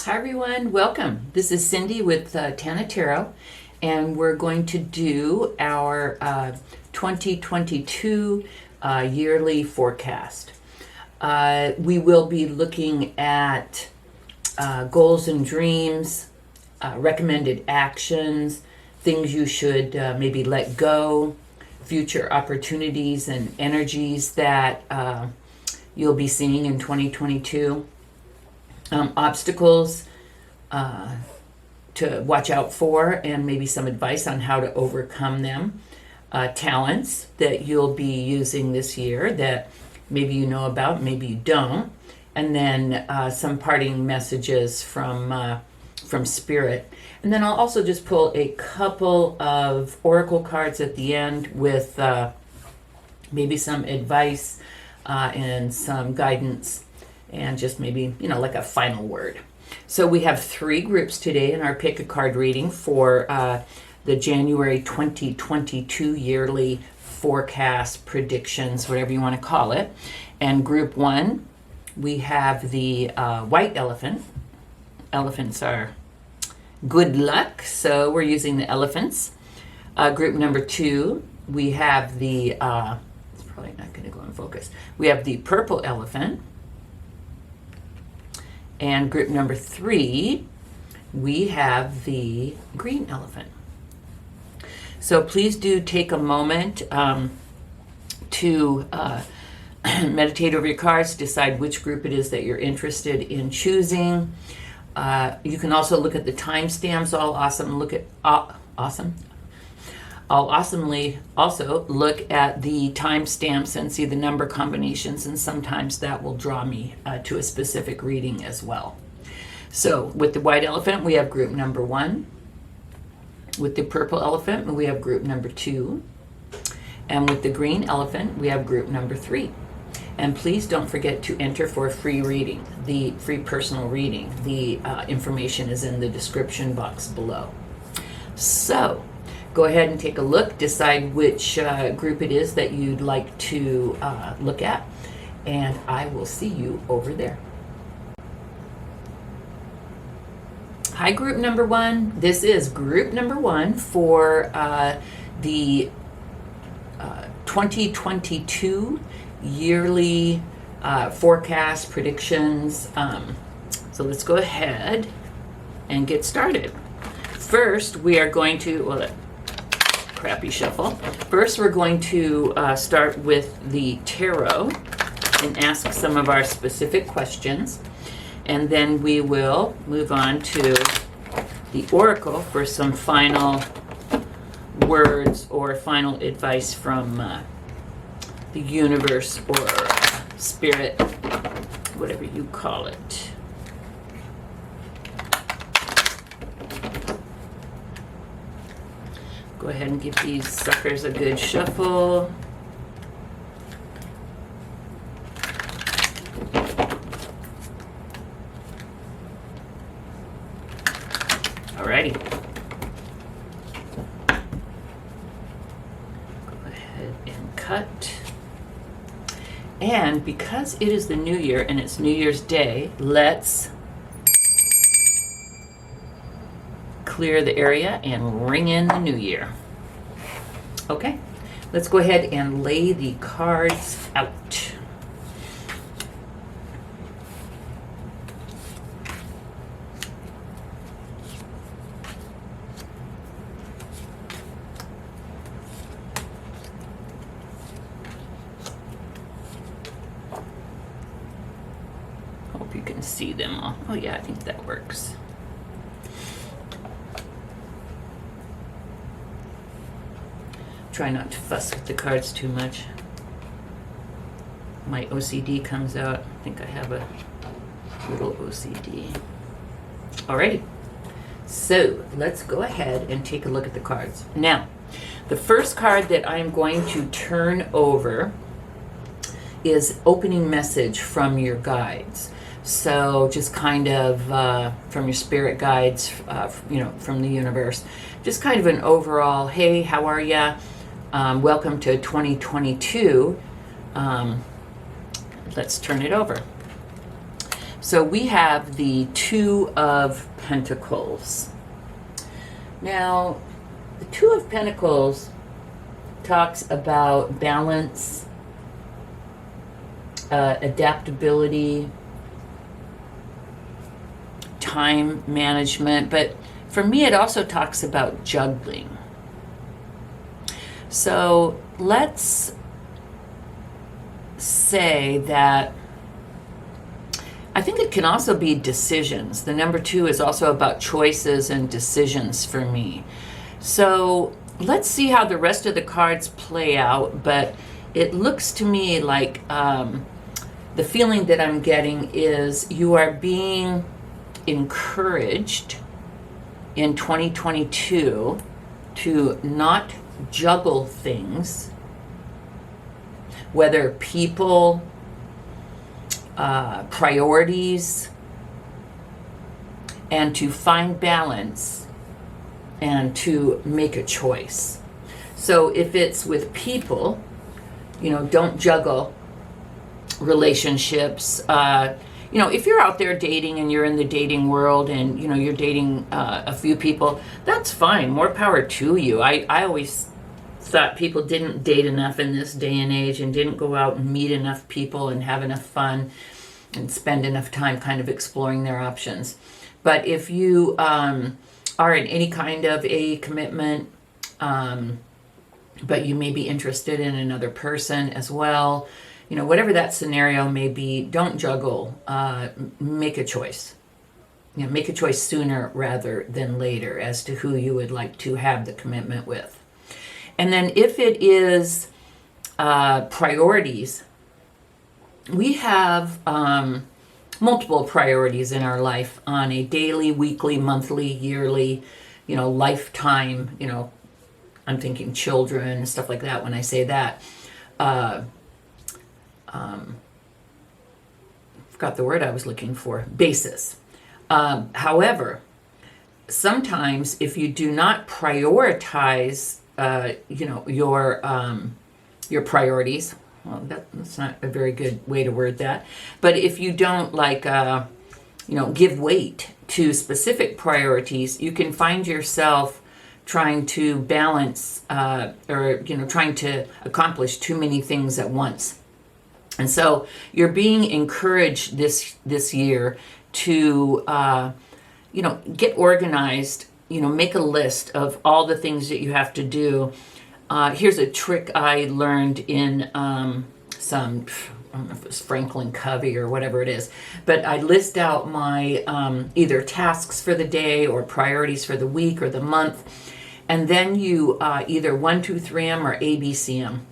Hi everyone, welcome. This is Cindy with Tana Tarot, and we're going to do our 2022 yearly forecast. We will be looking at goals and dreams, recommended actions, things you should maybe let go, future opportunities and energies that you'll be seeing in 2022. Obstacles to watch out for, and maybe some advice on how to overcome them. Talents that you'll be using this year that maybe you know about, maybe you don't. And then some parting messages from Spirit. And then I'll also just pull a couple of oracle cards at the end with maybe some advice and some guidance, and just maybe, like a final word. So we have 3 groups today in our pick a card reading for the January 2022 yearly forecast predictions, whatever you want to call it. And group 1, we have the white elephant. Elephants are good luck, so we're using the elephants. Group number 2, we have the, it's probably not going to go in focus. We have the purple elephant. And group number 3, we have the green elephant. So please do take a moment to meditate over your cards, decide which group it is that you're interested in choosing. You can also look at the timestamps. I'll awesomely also look at the timestamps and see the number combinations, and sometimes that will draw me to a specific reading as well. So with the white elephant, we have group number 1. With the purple elephant, we have group number 2. And with the green elephant, we have group number 3. And please don't forget to enter for a free reading, the free personal reading. The information is in the description box below. So go ahead and take a look, decide which group it is that you'd like to look at, and I will see you over there. Hi, group number 1. This is group number 1 for the 2022 yearly forecast predictions. So let's go ahead and get started. First, we are going to, crappy shuffle. First, we're going to start with the tarot and ask some of our specific questions. And then we will move on to the oracle for some final words or final advice from the universe or spirit, whatever you call it. Go ahead and give these suckers a good shuffle. Alrighty. Go ahead and cut. And because it is the new year and it's New Year's Day, let's clear the area and ring in the new year. Okay, let's go ahead and lay the cards out. Hope you can see them all. Oh yeah, I think that works. Try not to fuss with the cards too much. My OCD comes out. I think I have a little OCD. Alrighty. So let's go ahead and take a look at the cards. Now, the first card that I'm going to turn over is opening message from your guides. So just kind of from your spirit guides, from the universe. Just kind of an overall, hey, how are ya? Welcome to 2022. Let's turn it over. So we have the Two of Pentacles. Now, the Two of Pentacles talks about balance, adaptability, time management, but for me it also talks about juggling. So let's say that I think it can also be decisions. The number 2 is also about choices and decisions for me. So let's see how the rest of the cards play out, but it looks to me like the feeling that I'm getting is you are being encouraged in 2022 to not juggle things, whether people, priorities, and to find balance and to make a choice. So if it's with people, don't juggle relationships. If you're out there dating and you're in the dating world and, you're dating a few people, that's fine. More power to you. I always thought people didn't date enough in this day and age and didn't go out and meet enough people and have enough fun and spend enough time kind of exploring their options. But if you are in any kind of a commitment, but you may be interested in another person as well, whatever that scenario may be, don't juggle. Make a choice. Make a choice sooner rather than later as to who you would like to have the commitment with. And then if it is priorities, we have multiple priorities in our life on a daily, weekly, monthly, yearly, lifetime, I'm thinking children and stuff like that when I say that. Forgot the word I was looking for, basis. However, sometimes if you do not prioritize, your priorities, well, that's not a very good way to word that, but if you don't give weight to specific priorities, you can find yourself trying to balance or trying to accomplish too many things at once. And so you're being encouraged this year to get organized, make a list of all the things that you have to do. Here's a trick I learned in I don't know if it was Franklin Covey or whatever it is, but I list out my either tasks for the day or priorities for the week or the month, and then you either 1, 2, 3 them or ABC them.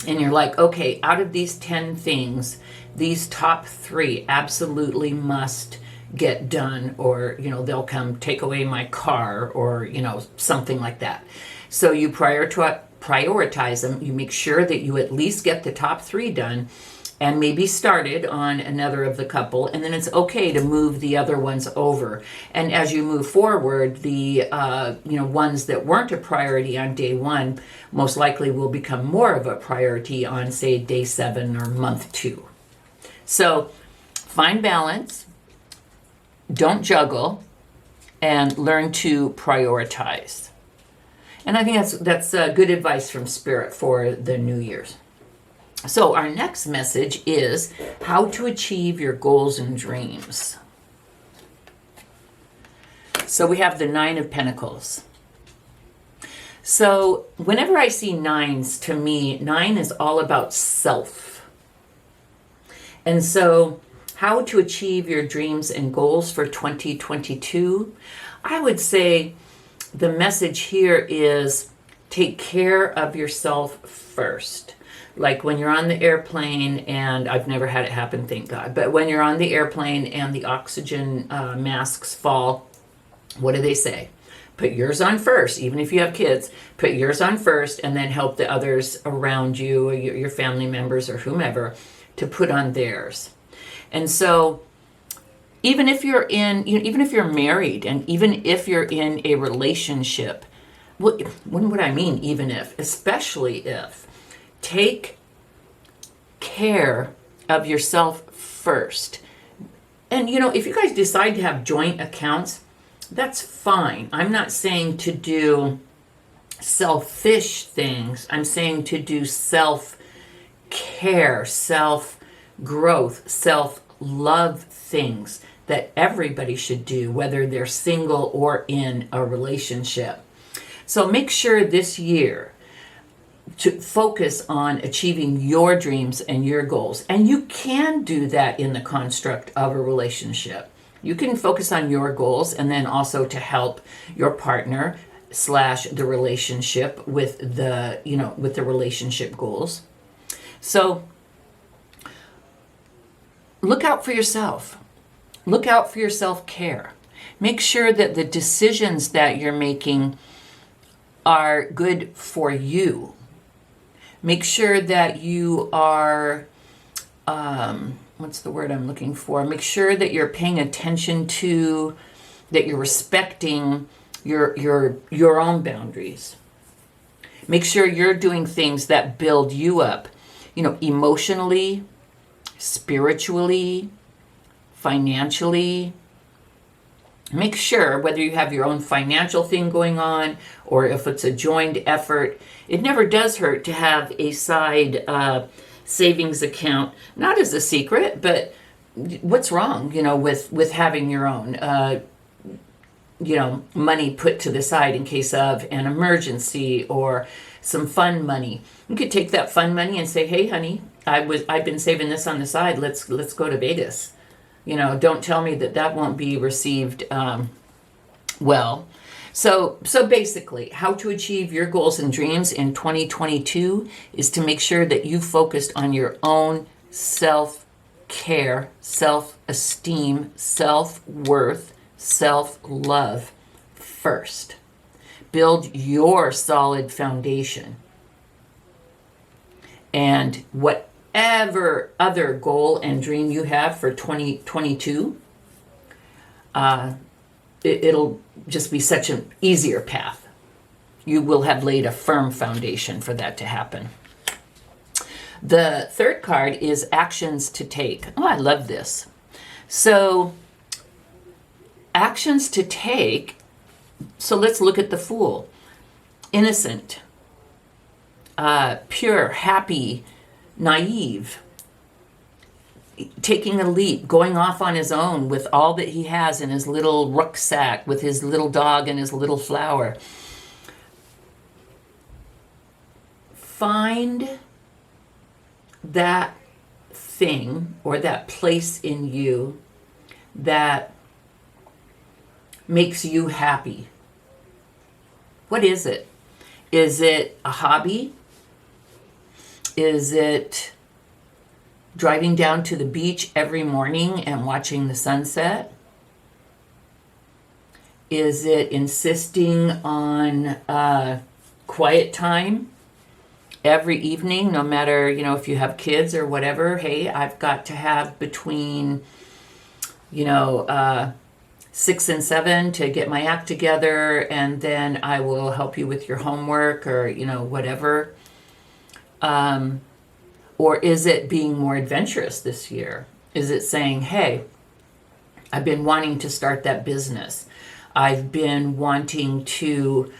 And you're like, okay, out of these 10 things, these top 3 absolutely must get done, or they'll come take away my car, or something like that. So you prioritize them. You make sure that you at least get the top 3 done, and maybe started on another of the couple, and then it's okay to move the other ones over. And as you move forward, the ones that weren't a priority on day 1 most likely will become more of a priority on, say, day 7 or month 2. So find balance, don't juggle, and learn to prioritize. And I think that's good advice from Spirit for the New Year's. So our next message is how to achieve your goals and dreams. So we have the 9 of Pentacles. So whenever I see 9s, to me, 9 is all about self. And so how to achieve your dreams and goals for 2022, I would say the message here is take care of yourself first. Like when you're on the airplane, and I've never had it happen, thank God, but when you're on the airplane and the oxygen masks fall, what do they say? Put yours on first, even if you have kids, put yours on first, and then help the others around you, or your family members or whomever, to put on theirs. And so even if you're married, and even if you're in a relationship, what would I mean even if? Especially if, take care of yourself first. And, if you guys decide to have joint accounts, that's fine. I'm not saying to do selfish things. I'm saying to do self-care, self-growth, self-love things that everybody should do, whether they're single or in a relationship. So make sure this year to focus on achieving your dreams and your goals. And you can do that in the construct of a relationship. You can focus on your goals and then also to help your partner / the relationship with the, with the relationship goals. So look out for yourself. Look out for your self-care. Make sure that the decisions that you're making are good for you. Make sure that you are, what's the word I'm looking for? Make sure that you're paying attention to, that you're respecting your own boundaries. Make sure you're doing things that build you up, emotionally, spiritually, financially. Make sure, whether you have your own financial thing going on or if it's a joined effort, it never does hurt to have a side savings account, not as a secret, but what's wrong, with having your own, money put to the side in case of an emergency or some fun money. You could take that fun money and say, hey, honey, I've been saving this on the side. Let's go to Vegas. Don't tell me that won't be received well. So basically, how to achieve your goals and dreams in 2022 is to make sure that you focused on your own self-care, self-esteem, self-worth, self-love first. Build your solid foundation. And whatever other goal and dream you have for 2022, it'll just be such an easier path. You will have laid a firm foundation for that to happen. The third card is actions to take. Oh, I love this. So, actions to take. So let's look at the Fool. Innocent, pure, happy, naive, taking a leap, going off on his own with all that he has in his little rucksack, with his little dog and his little flower. Find that thing or that place in you that makes you happy. What is it? Is it a hobby? Is it driving down to the beach every morning and watching the sunset? Is it insisting on quiet time every evening, no matter, if you have kids or whatever? Hey, I've got to have between, 6 and 7 to get my act together, and then I will help you with your homework or, whatever. Or is it being more adventurous this year? Is it saying, hey, I've been wanting to start that business. I've been wanting to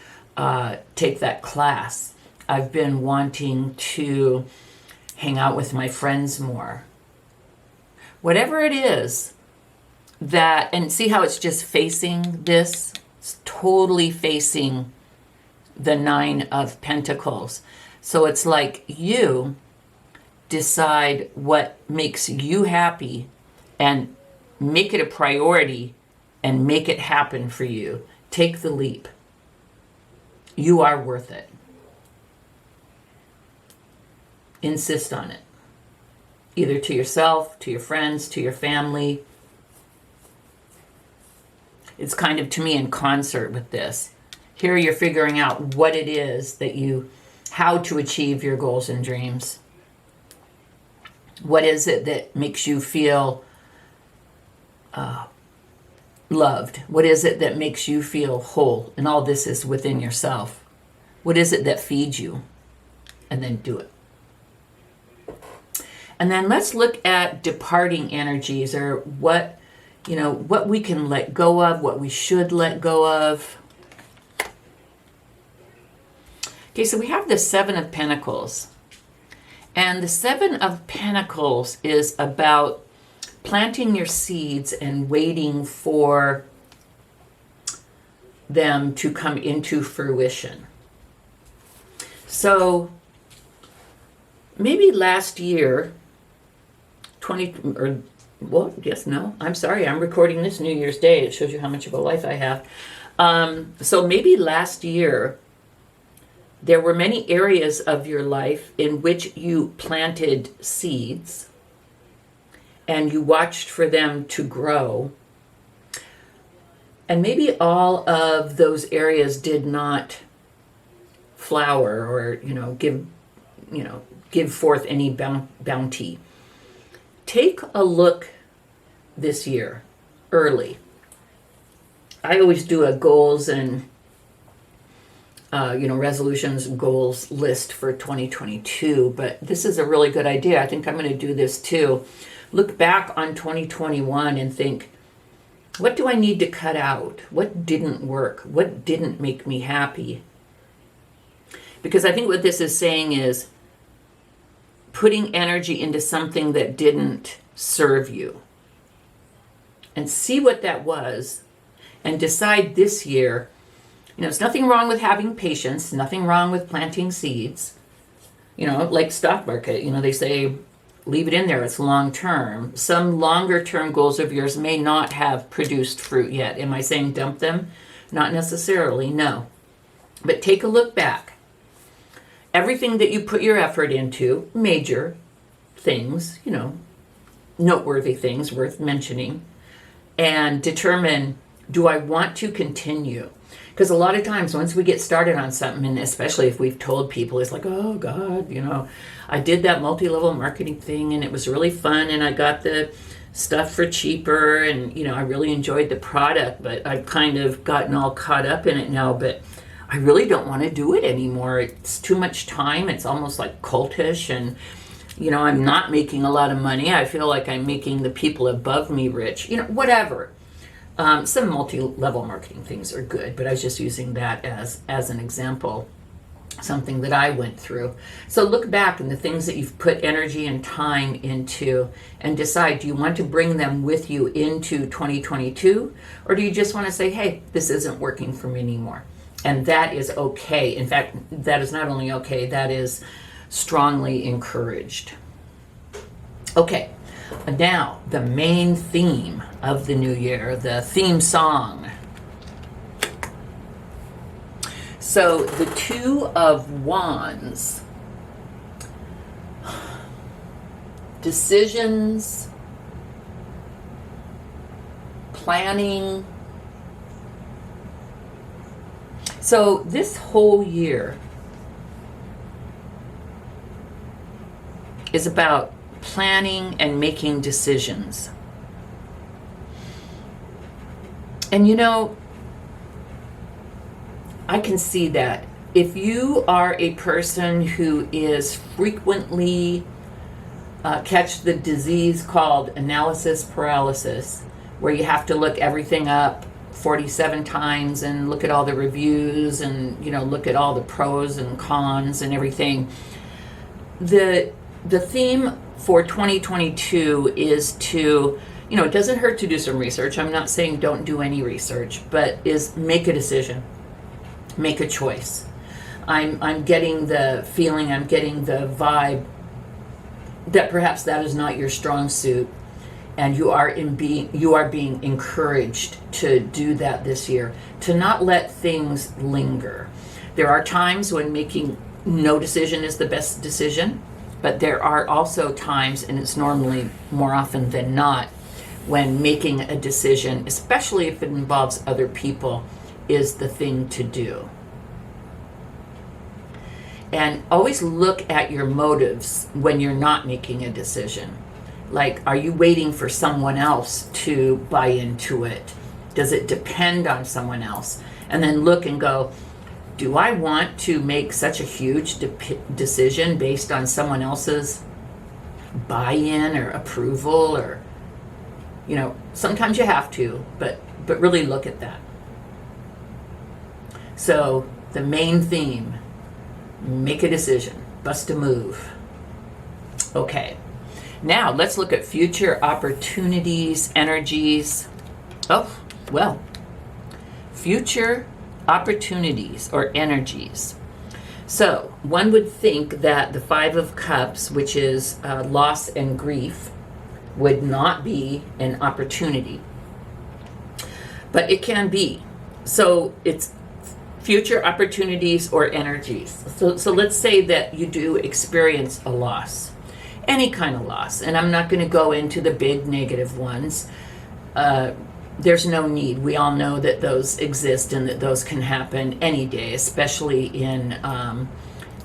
take that class. I've been wanting to hang out with my friends more. Whatever it is that, and see how it's just facing this? It's totally facing the 9 of Pentacles. So it's like you decide what makes you happy and make it a priority and make it happen for you. Take the leap. You are worth it. Insist on it. Either to yourself, to your friends, to your family. It's kind of, to me, in concert with this. Here you're figuring out what it is that how to achieve your goals and dreams. What is it that makes you feel loved? What is it that makes you feel whole? And all this is within yourself. What is it that feeds you? And then do it. And then let's look at departing energies, or what what we can let go of, what we should let go of. Okay, so we have the Seven of Pentacles. And the Seven of Pentacles is about planting your seeds and waiting for them to come into fruition. So maybe last year, I'm sorry, I'm recording this New Year's Day. It shows you how much of a life I have. So maybe last year, there were many areas of your life in which you planted seeds and you watched for them to grow. And maybe all of those areas did not flower or, give forth any bounty. Take a look this year, early. I always do a goals and resolutions, goals list for 2022, but this is a really good idea. I think I'm going to do this too. Look back on 2021 and think, what do I need to cut out? What didn't work? What didn't make me happy? Because I think what this is saying is putting energy into something that didn't serve you. And see what that was and decide this year. There's nothing wrong with having patience, nothing wrong with planting seeds. Like stock market, they say, leave it in there, it's long term. Some longer term goals of yours may not have produced fruit yet. Am I saying dump them? Not necessarily, no. But take a look back. Everything that you put your effort into, major things, noteworthy things worth mentioning, and determine, do I want to continue? Because a lot of times once we get started on something, and especially if we've told people, it's like, oh God, I did that multi-level marketing thing and it was really fun and I got the stuff for cheaper and, I really enjoyed the product, but I've kind of gotten all caught up in it now, but I really don't want to do it anymore. It's too much time. It's almost like cultish and, I'm not making a lot of money. I feel like I'm making the people above me rich, whatever. Some multi-level marketing things are good, but I was just using that as an example, something that I went through. So look back in the things that you've put energy and time into and decide, do you want to bring them with you into 2022? Or do you just want to say, hey, this isn't working for me anymore? And that is okay. In fact, that is not only okay, that is strongly encouraged. Okay. Now, the main theme of the new year, the theme song. So, the Two of Wands. Decisions, planning. So, this whole year is about planning and making decisions. And I can see that if you are a person who is frequently catch the disease called analysis paralysis, where you have to look everything up 47 times and look at all the reviews and look at all the pros and cons and everything, the theme for 2022 is to, it doesn't hurt to do some research. I'm not saying don't do any research, but is make a decision, make a choice. I'm getting the feeling, I'm getting the vibe that perhaps that is not your strong suit, and you are being encouraged to do that this year, to not let things linger. There are times when making no decision is the best decision. But there are also times, and it's normally more often than not, when making a decision, especially if it involves other people, is the thing to do. And always look at your motives when you're not making a decision. Like, are you waiting for someone else to buy into it? Does it depend on someone else? And then look and go, do I want to make such a huge decision based on someone else's buy-in or approval or, Sometimes you have to, but really look at that. So the main theme, make a decision, bust a move. Okay, now let's look at future opportunities, energies. Oh, well, future opportunities or energies. So one would think that the Five of Cups, which is loss and grief, would not be an opportunity. But it can be. So it's future opportunities or energies. So let's say that you do experience a loss, any kind of loss. And I'm not going to go into the big negative ones. There's no need. We all know that those exist and that those can happen any day, especially in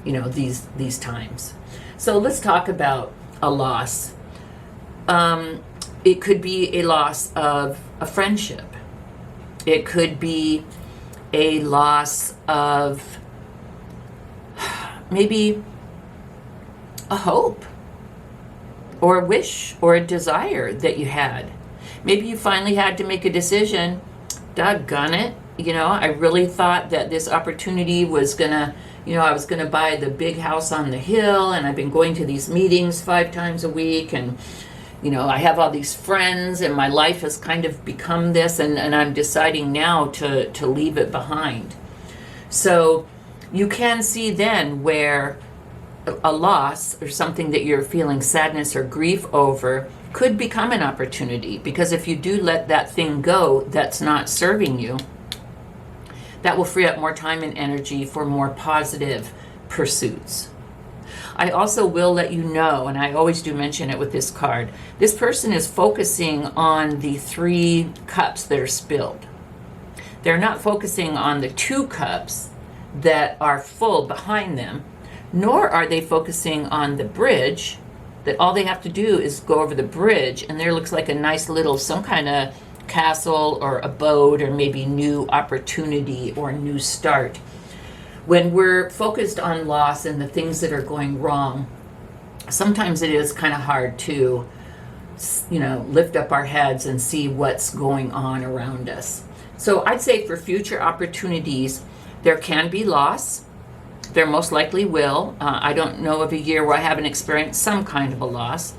these times. So let's talk about a loss. It could be a loss of a friendship. It could be a loss of maybe a hope or a wish or a desire that you had. Maybe you finally had to make a decision. Doggone it. I really thought that this opportunity was gonna, I was gonna buy the big house on the hill, and I've been going to these meetings 5 times a week, and I have all these friends, and my life has kind of become this, and I'm deciding now to leave it behind. So you can see then where a loss or something that you're feeling sadness or grief over could become an opportunity, because if you do let that thing go that's not serving you, that will free up more time and energy for more positive pursuits. I also will let you know, and I always do mention it with this card, this person is focusing on the 3 cups that are spilled. They're not focusing on the 2 cups that are full behind them, nor are they focusing on the bridge, that all they have to do is go over the bridge, and there looks like a nice little, some kind of castle or abode or maybe new opportunity or new start. When we're focused on loss and the things that are going wrong, sometimes it is kind of hard to, lift up our heads and see what's going on around us. So I'd say for future opportunities, there can be loss. There most likely will. I don't know of a year where I haven't experienced some kind of a loss.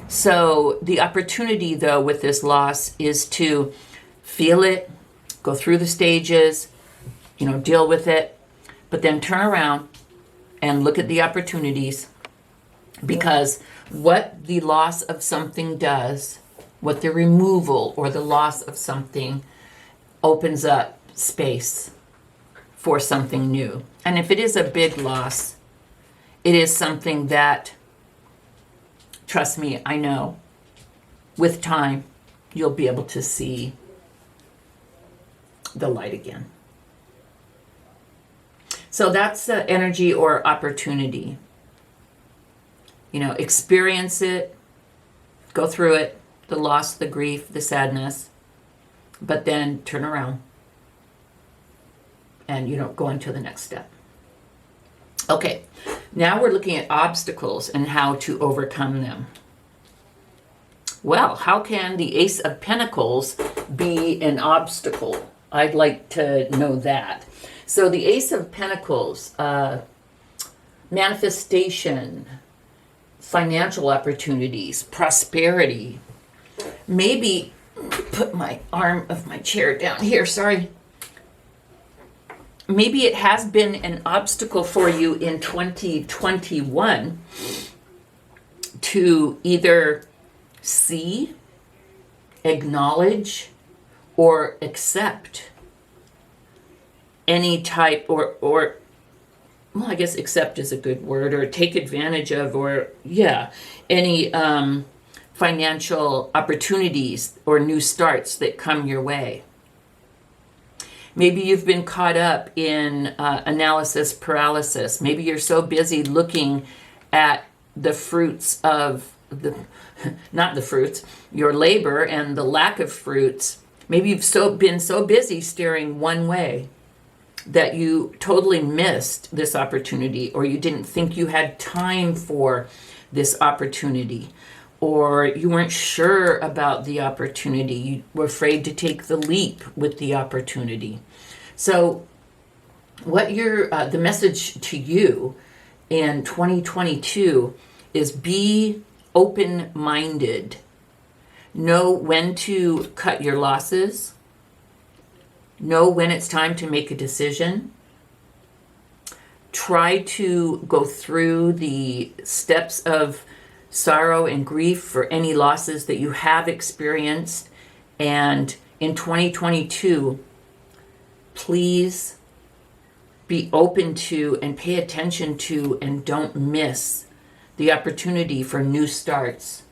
So the opportunity, though, with this loss is to feel it, go through the stages, deal with it, but then turn around and look at the opportunities, because what the loss of something does, what the removal or the loss of something opens up space for something new. And if it is a big loss, it is something that, trust me, I know, with time, you'll be able to see the light again. So that's the energy or opportunity. Experience it, go through it, the loss, the grief, the sadness, but then turn around and go into the next step. Okay, now we're looking at obstacles and how to overcome them. Well, how can the Ace of Pentacles be an obstacle? I'd like to know that. So the Ace of Pentacles, manifestation, financial opportunities, prosperity. Maybe put my arm of my chair down here, sorry. Maybe it has been an obstacle for you in 2021 to either see, acknowledge, or accept any type or well, I guess accept is a good word, or take advantage of, or any financial opportunities or new starts that come your way. Maybe you've been caught up in analysis paralysis. Maybe you're so busy looking at the fruits of your labor and the lack of fruits. Maybe you've been so busy steering one way that you totally missed this opportunity, or you didn't think you had time for this opportunity. or you weren't sure about the opportunity. You were afraid to take the leap with the opportunity. So what the message to you in 2022 is be open-minded. Know when to cut your losses. Know when it's time to make a decision. Try to go through the steps of sorrow and grief for any losses that you have experienced. And in 2022, please be open to and pay attention to and don't miss the opportunity for new starts.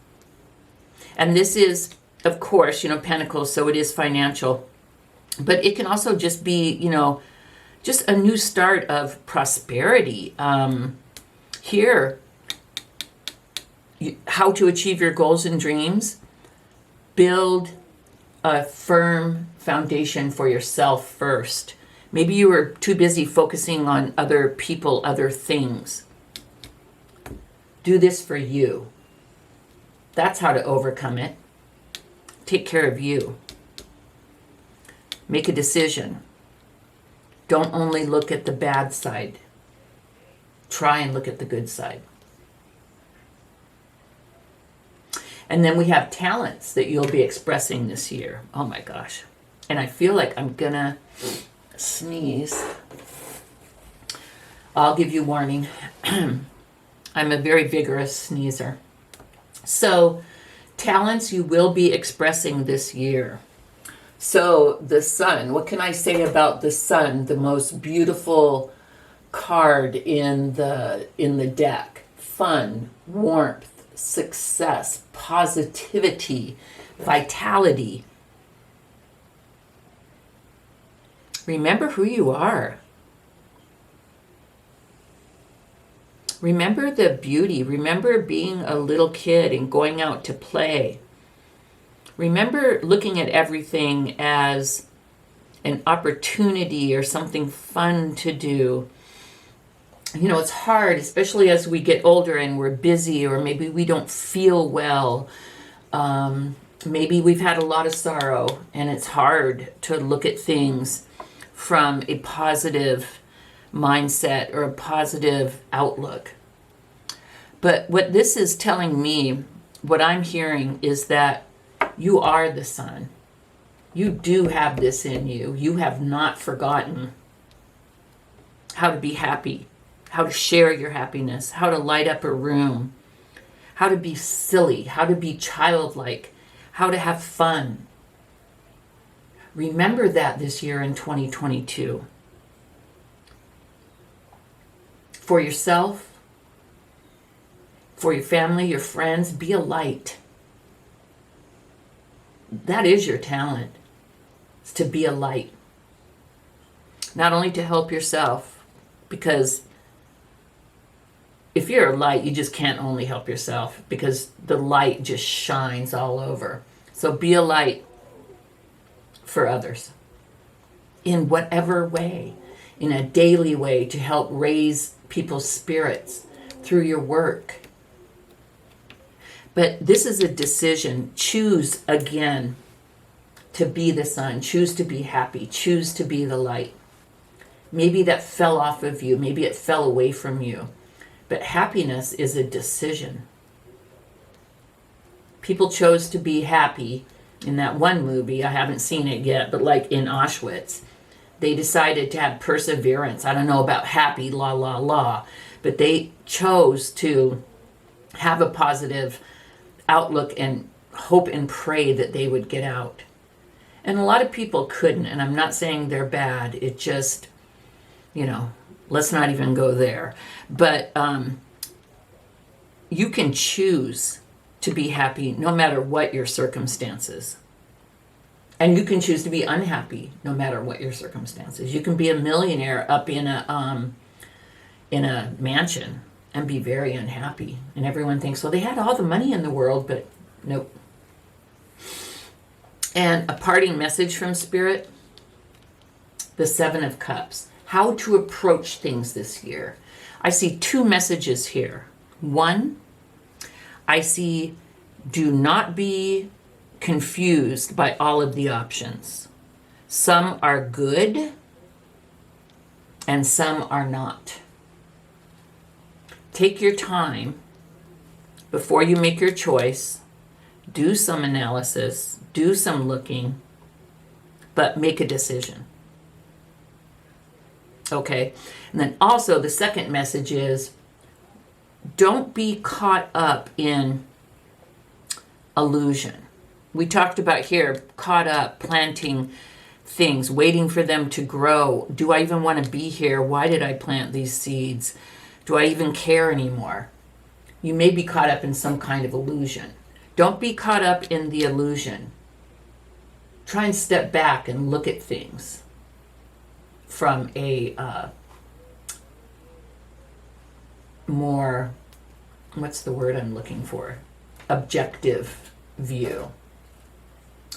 And this is, of course, Pentacles, so it is financial. But it can also just be, just a new start of prosperity. Here, how to achieve your goals and dreams. Build a firm foundation for yourself first. Maybe you were too busy focusing on other people, other things. Do this for you. That's how to overcome it. Take care of you. Make a decision. Don't only look at the bad side. Try and look at the good side. And then we have talents that you'll be expressing this year. Oh my gosh. And I feel like I'm gonna sneeze. I'll give you warning. I'm a very vigorous sneezer. So, talents you will be expressing this year. So, the sun. What can I say about the sun? The most beautiful card in the deck. Fun, warmth, success, positivity, vitality. Remember who you are. Remember the beauty. Remember being a little kid and going out to play. Remember looking at everything as an opportunity or something fun to do. It's hard, especially as we get older and we're busy, or maybe we don't feel well. Maybe we've had a lot of sorrow and it's hard to look at things from a positive mindset or a positive outlook. But what this is telling me, what I'm hearing, is that you are the sun. You do have this in you. You have not forgotten how to be happy, how to share your happiness, how to light up a room, how to be silly, how to be childlike, how to have fun. Remember that this year in 2022. For yourself, for your family, your friends, be a light. That is your talent. It's to be a light. Not only to help yourself, because if you're a light, you just can't only help yourself, because the light just shines all over. So be a light for others in whatever way, in a daily way, to help raise people's spirits through your work. But this is a decision. Choose again to be the sun. Choose to be happy. Choose to be the light. Maybe that fell off of you. Maybe it fell away from you. But happiness is a decision. People chose to be happy in that one movie. I haven't seen it yet, but like in Auschwitz, they decided to have perseverance. I don't know about happy, la, la, la, but they chose to have a positive outlook and hope and pray that they would get out. And a lot of people couldn't, and I'm not saying they're bad. It just, let's not even go there. But you can choose to be happy no matter what your circumstances. And you can choose to be unhappy no matter what your circumstances. You can be a millionaire up in a mansion and be very unhappy. And everyone thinks, well, they had all the money in the world, but nope. And a parting message from Spirit, the Seven of Cups. How to approach things this year. I see two messages here. One, I see Do not be confused by all of the options. Some are good and some are not. Take your time before you make your choice. Do some analysis, do some looking, but make a decision. Okay? And then also the second message is, don't be caught up in illusion. We talked about here, caught up, planting things, waiting for them to grow. Do I even want to be here? Why did I plant these seeds? Do I even care anymore? You may be caught up in some kind of illusion. Don't be caught up in the illusion. Try and step back and look at things from a more, what's the word I'm looking for? Objective view.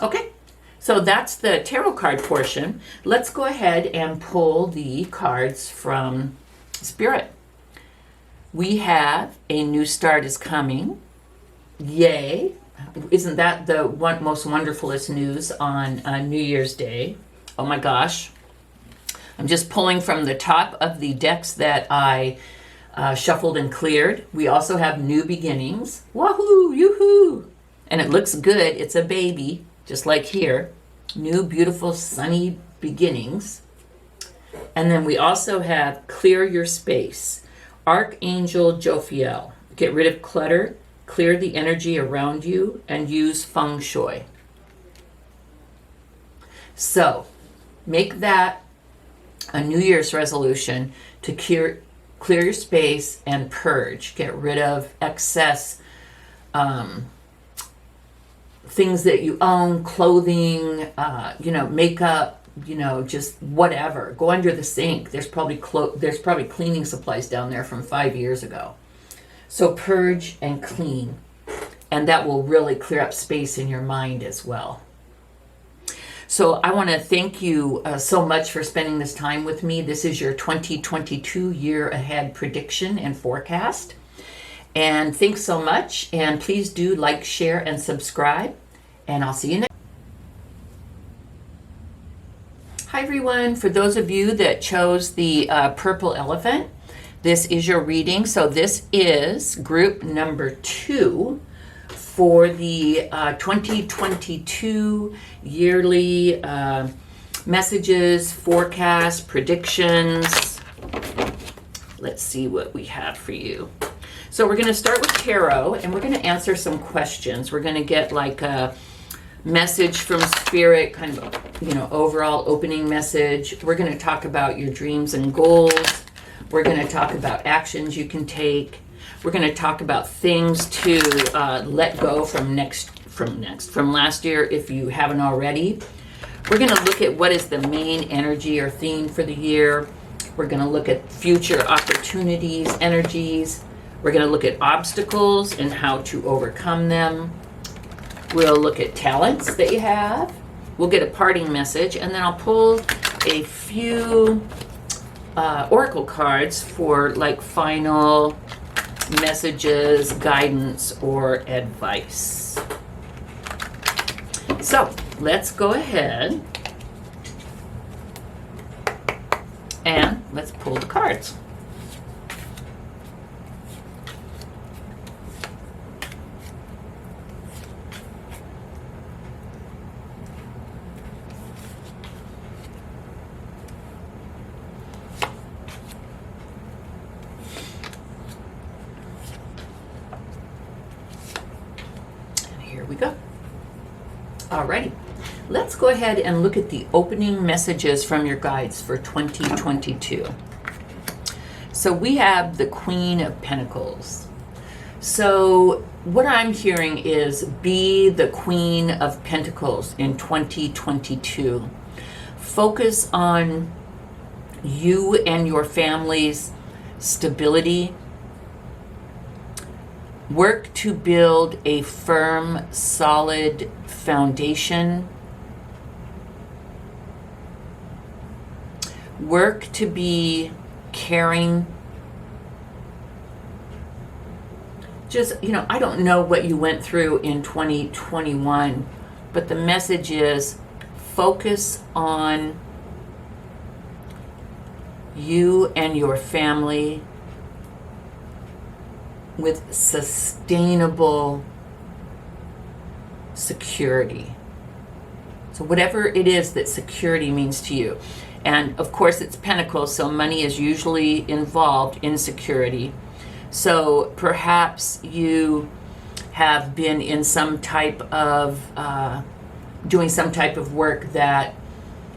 Okay, so that's the tarot card portion. Let's go ahead and pull the cards from Spirit. We have a new start is coming. Yay. Isn't that the most wonderfulest news on New Year's Day? Oh my gosh. I'm just pulling from the top of the decks that I shuffled and cleared. We also have new beginnings. Wahoo, yoo-hoo. And it looks good. It's a baby, just like here. New, beautiful, sunny beginnings. And then we also have clear your space. Archangel Jophiel. Get rid of clutter, clear the energy around you, and use feng shui. So, make that a New Year's resolution to clear your space and purge. Get rid of excess things that you own, clothing, makeup, just whatever. Go under the sink. There's probably cleaning supplies down there from 5 years ago. So purge and clean, and that will really clear up space in your mind as well. So I want to thank you so much for spending this time with me. This is your 2022 year ahead prediction and forecast. And thanks so much. And please do like, share, and subscribe. And I'll see you next. Hi everyone. For those of you that chose the purple elephant, this is your reading. So this is group number 2 for the 2022 yearly messages, forecasts, predictions. Let's see what we have for you. So we're going to start with tarot, and we're going to answer some questions. We're going to get like a message from Spirit, kind of, overall opening message. We're going to talk about your dreams and goals. We're going to talk about actions you can take. We're going to talk about things to let go from last year if you haven't already. We're going to look at what is the main energy or theme for the year. We're going to look at future opportunities, energies. We're going to look at obstacles and how to overcome them. We'll look at talents that you have. We'll get a parting message, and then I'll pull a few oracle cards for like final messages, guidance, or advice. So let's go ahead and let's pull the cards. We go. Alrighty, let's go ahead and look at the opening messages from your guides for 2022. So we have the Queen of Pentacles. So what I'm hearing is be the Queen of Pentacles in 2022. Focus on you and your family's stability. Work to build a firm, solid foundation. Work to be caring. just, I don't know what you went through in 2021, but the message is focus on you and your family with sustainable security. So whatever it is that security means to you. And of course it's Pentacles, so money is usually involved in security. So perhaps you have been in some type of, doing some type of work that,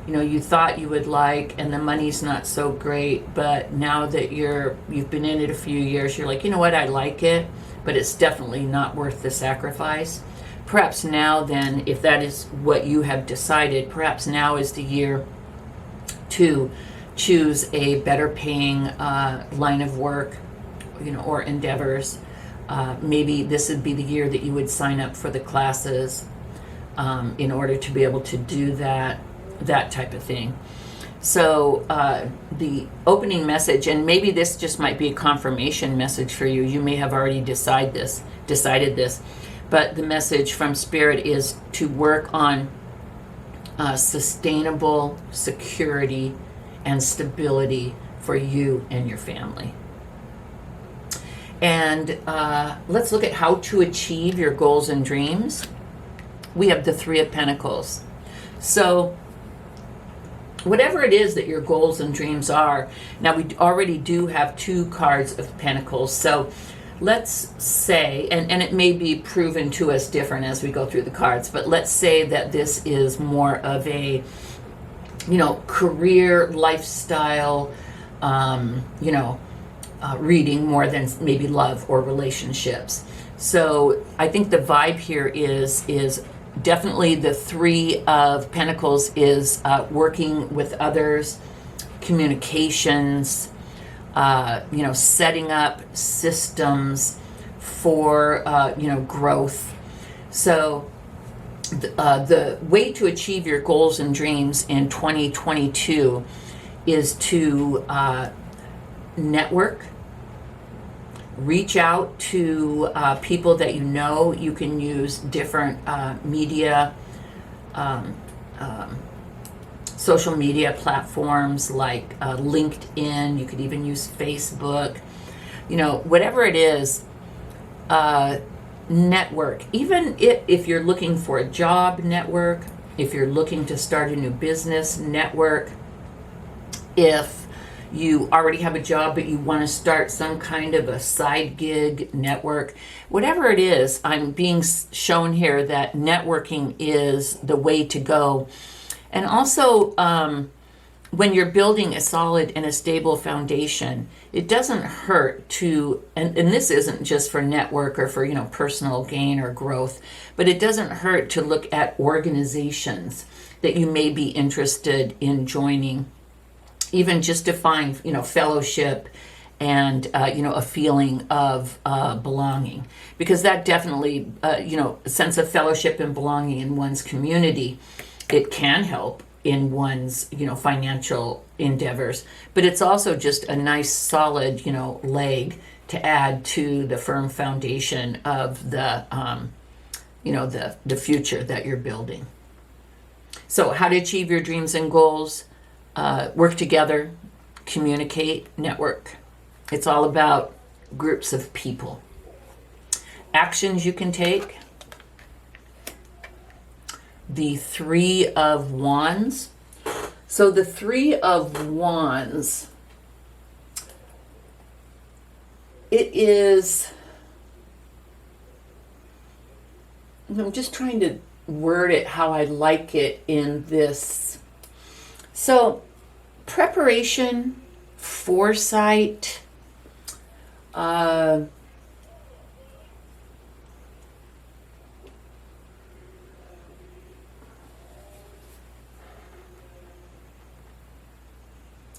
you thought you would like, and the money's not so great, but now that you've been in it a few years, you're like, you know what, I like it, but it's definitely not worth the sacrifice. Perhaps now then, if that is what you have decided, perhaps now is the year to choose a better paying line of work, or endeavors. Maybe this would be the year that you would sign up for the classes in order to be able to do that type of thing. So the opening message, and maybe this just might be a confirmation message for you. You may have already decided this, but the message from Spirit is to work on sustainable security and stability for you and your family. And let's look at how to achieve your goals and dreams. We have the Three of Pentacles. So whatever it is that your goals and dreams are, now we already do have 2 cards of Pentacles. So let's say, and it may be proven to us different as we go through the cards, but let's say that this is more of a, career, lifestyle, reading more than maybe love or relationships. So I think the vibe here is definitely the Three of Pentacles is working with others, communications, setting up systems for, growth. So the way to achieve your goals and dreams in 2022 is to network, reach out to people that you can use different media, social media platforms like LinkedIn. You could even use Facebook. Whatever it is, network. Even if you're looking for a job, network. If you're looking to start a new business, network. If you already have a job but you want to start some kind of a side gig, network. Whatever it is, I'm being shown here that networking is the way to go. And also, when you're building a solid and a stable foundation, it doesn't hurt to, and this isn't just for network or for, personal gain or growth, but it doesn't hurt to look at organizations that you may be interested in joining, even just to find, fellowship and, a feeling of belonging. Because that definitely, a sense of fellowship and belonging in one's community, it can help in one's, financial endeavors. But it's also just a nice, solid, leg to add to the firm foundation of the, the future that you're building. So how to achieve your dreams and goals. Work together, communicate, network. It's all about groups of people. Actions you can take. The Three of Wands. So the Three of Wands, it is, I'm just trying to word it how I like it in this. So, preparation, foresight,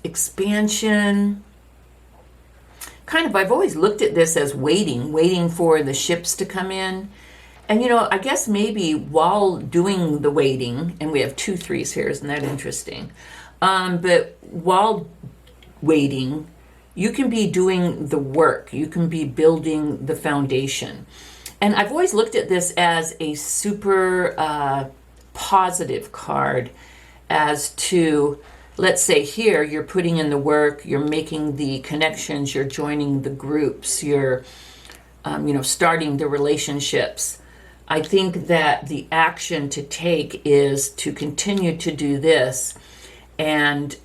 expansion. Kind of, I've always looked at this as waiting for the ships to come in. And I guess maybe while doing the waiting, and we have 2 threes here, isn't that interesting? But while waiting, you can be doing the work. You can be building the foundation. And I've always looked at this as a super positive card as to, let's say here, you're putting in the work, you're making the connections, you're joining the groups, you're, starting the relationships. I think that the action to take is to continue to do this and,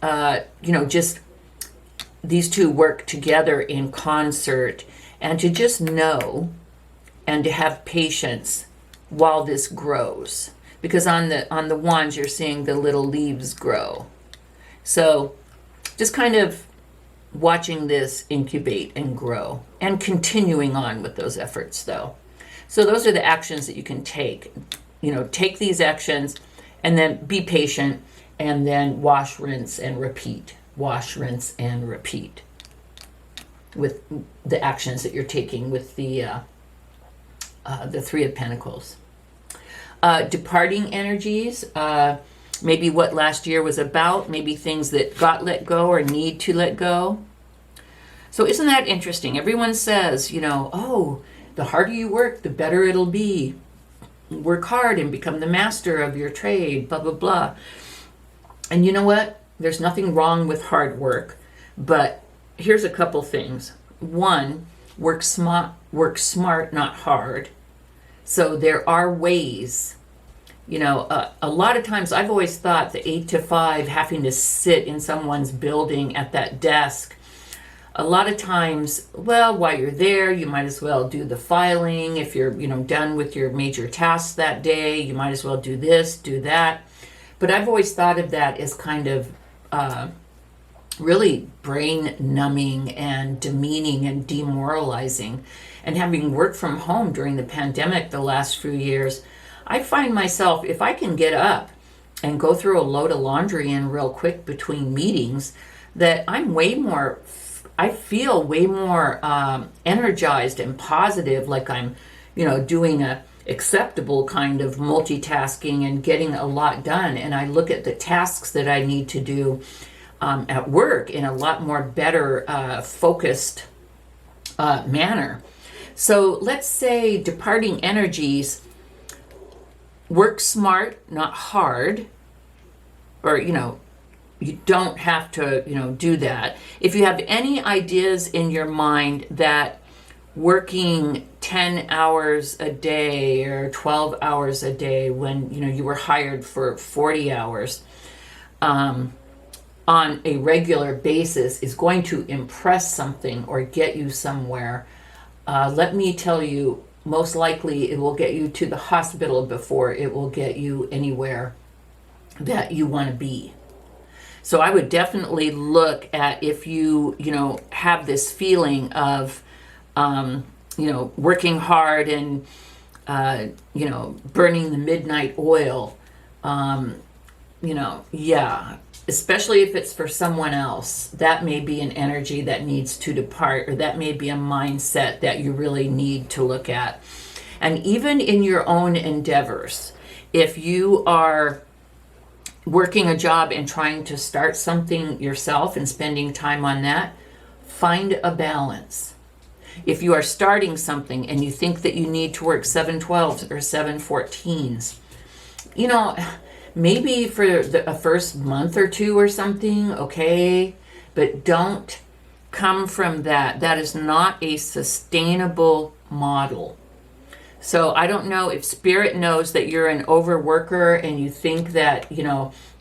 just these two work together in concert, and to just know and to have patience while this grows. Because on the wands, you're seeing the little leaves grow. So just kind of watching this incubate and grow and continuing on with those efforts, though. So those are the actions that you can take. Take these actions and then be patient, and then wash, rinse, and repeat. Wash, rinse, and repeat with the actions that you're taking with the Three of Pentacles. Departing energies, maybe what last year was about, maybe things that got let go or need to let go. So isn't that interesting? Everyone says, the harder you work, the better it'll be. Work hard and become the master of your trade, blah, blah, blah. And you know what? There's nothing wrong with hard work, but here's a couple things. One, work smart, not hard. So there are ways, a lot of times I've always thought the 8 to 5, having to sit in someone's building at that desk, a lot of times, while you're there, you might as well do the filing. If you're, done with your major tasks that day, you might as well do this, do that. But I've always thought of that as kind of really brain numbing and demeaning and demoralizing. And having worked from home during the pandemic the last few years, I find myself, if I can get up and go through a load of laundry in real quick between meetings, that I feel way more energized and positive, like I'm, doing a acceptable kind of multitasking and getting a lot done. And I look at the tasks that I need to do at work in a lot more better focused manner. So let's say departing energies, work smart, not hard, or, you don't have to, do that. If you have any ideas in your mind that working 10 hours a day or 12 hours a day when, you were hired for 40 hours on a regular basis is going to impress something or get you somewhere, let me tell you, most likely it will get you to the hospital before it will get you anywhere that you want to be. So I would definitely look at if you, have this feeling of, working hard and, burning the midnight oil, especially if it's for someone else, that may be an energy that needs to depart, or that may be a mindset that you really need to look at. And even in your own endeavors, if you are working a job and trying to start something yourself and spending time on that, find a balance. If you are starting something and you think that you need to work 7/12s or 7/14s, maybe for a first month or two or something, okay, but don't come from that. That is not a sustainable model. So I don't know if Spirit knows that you're an overworker and you think that,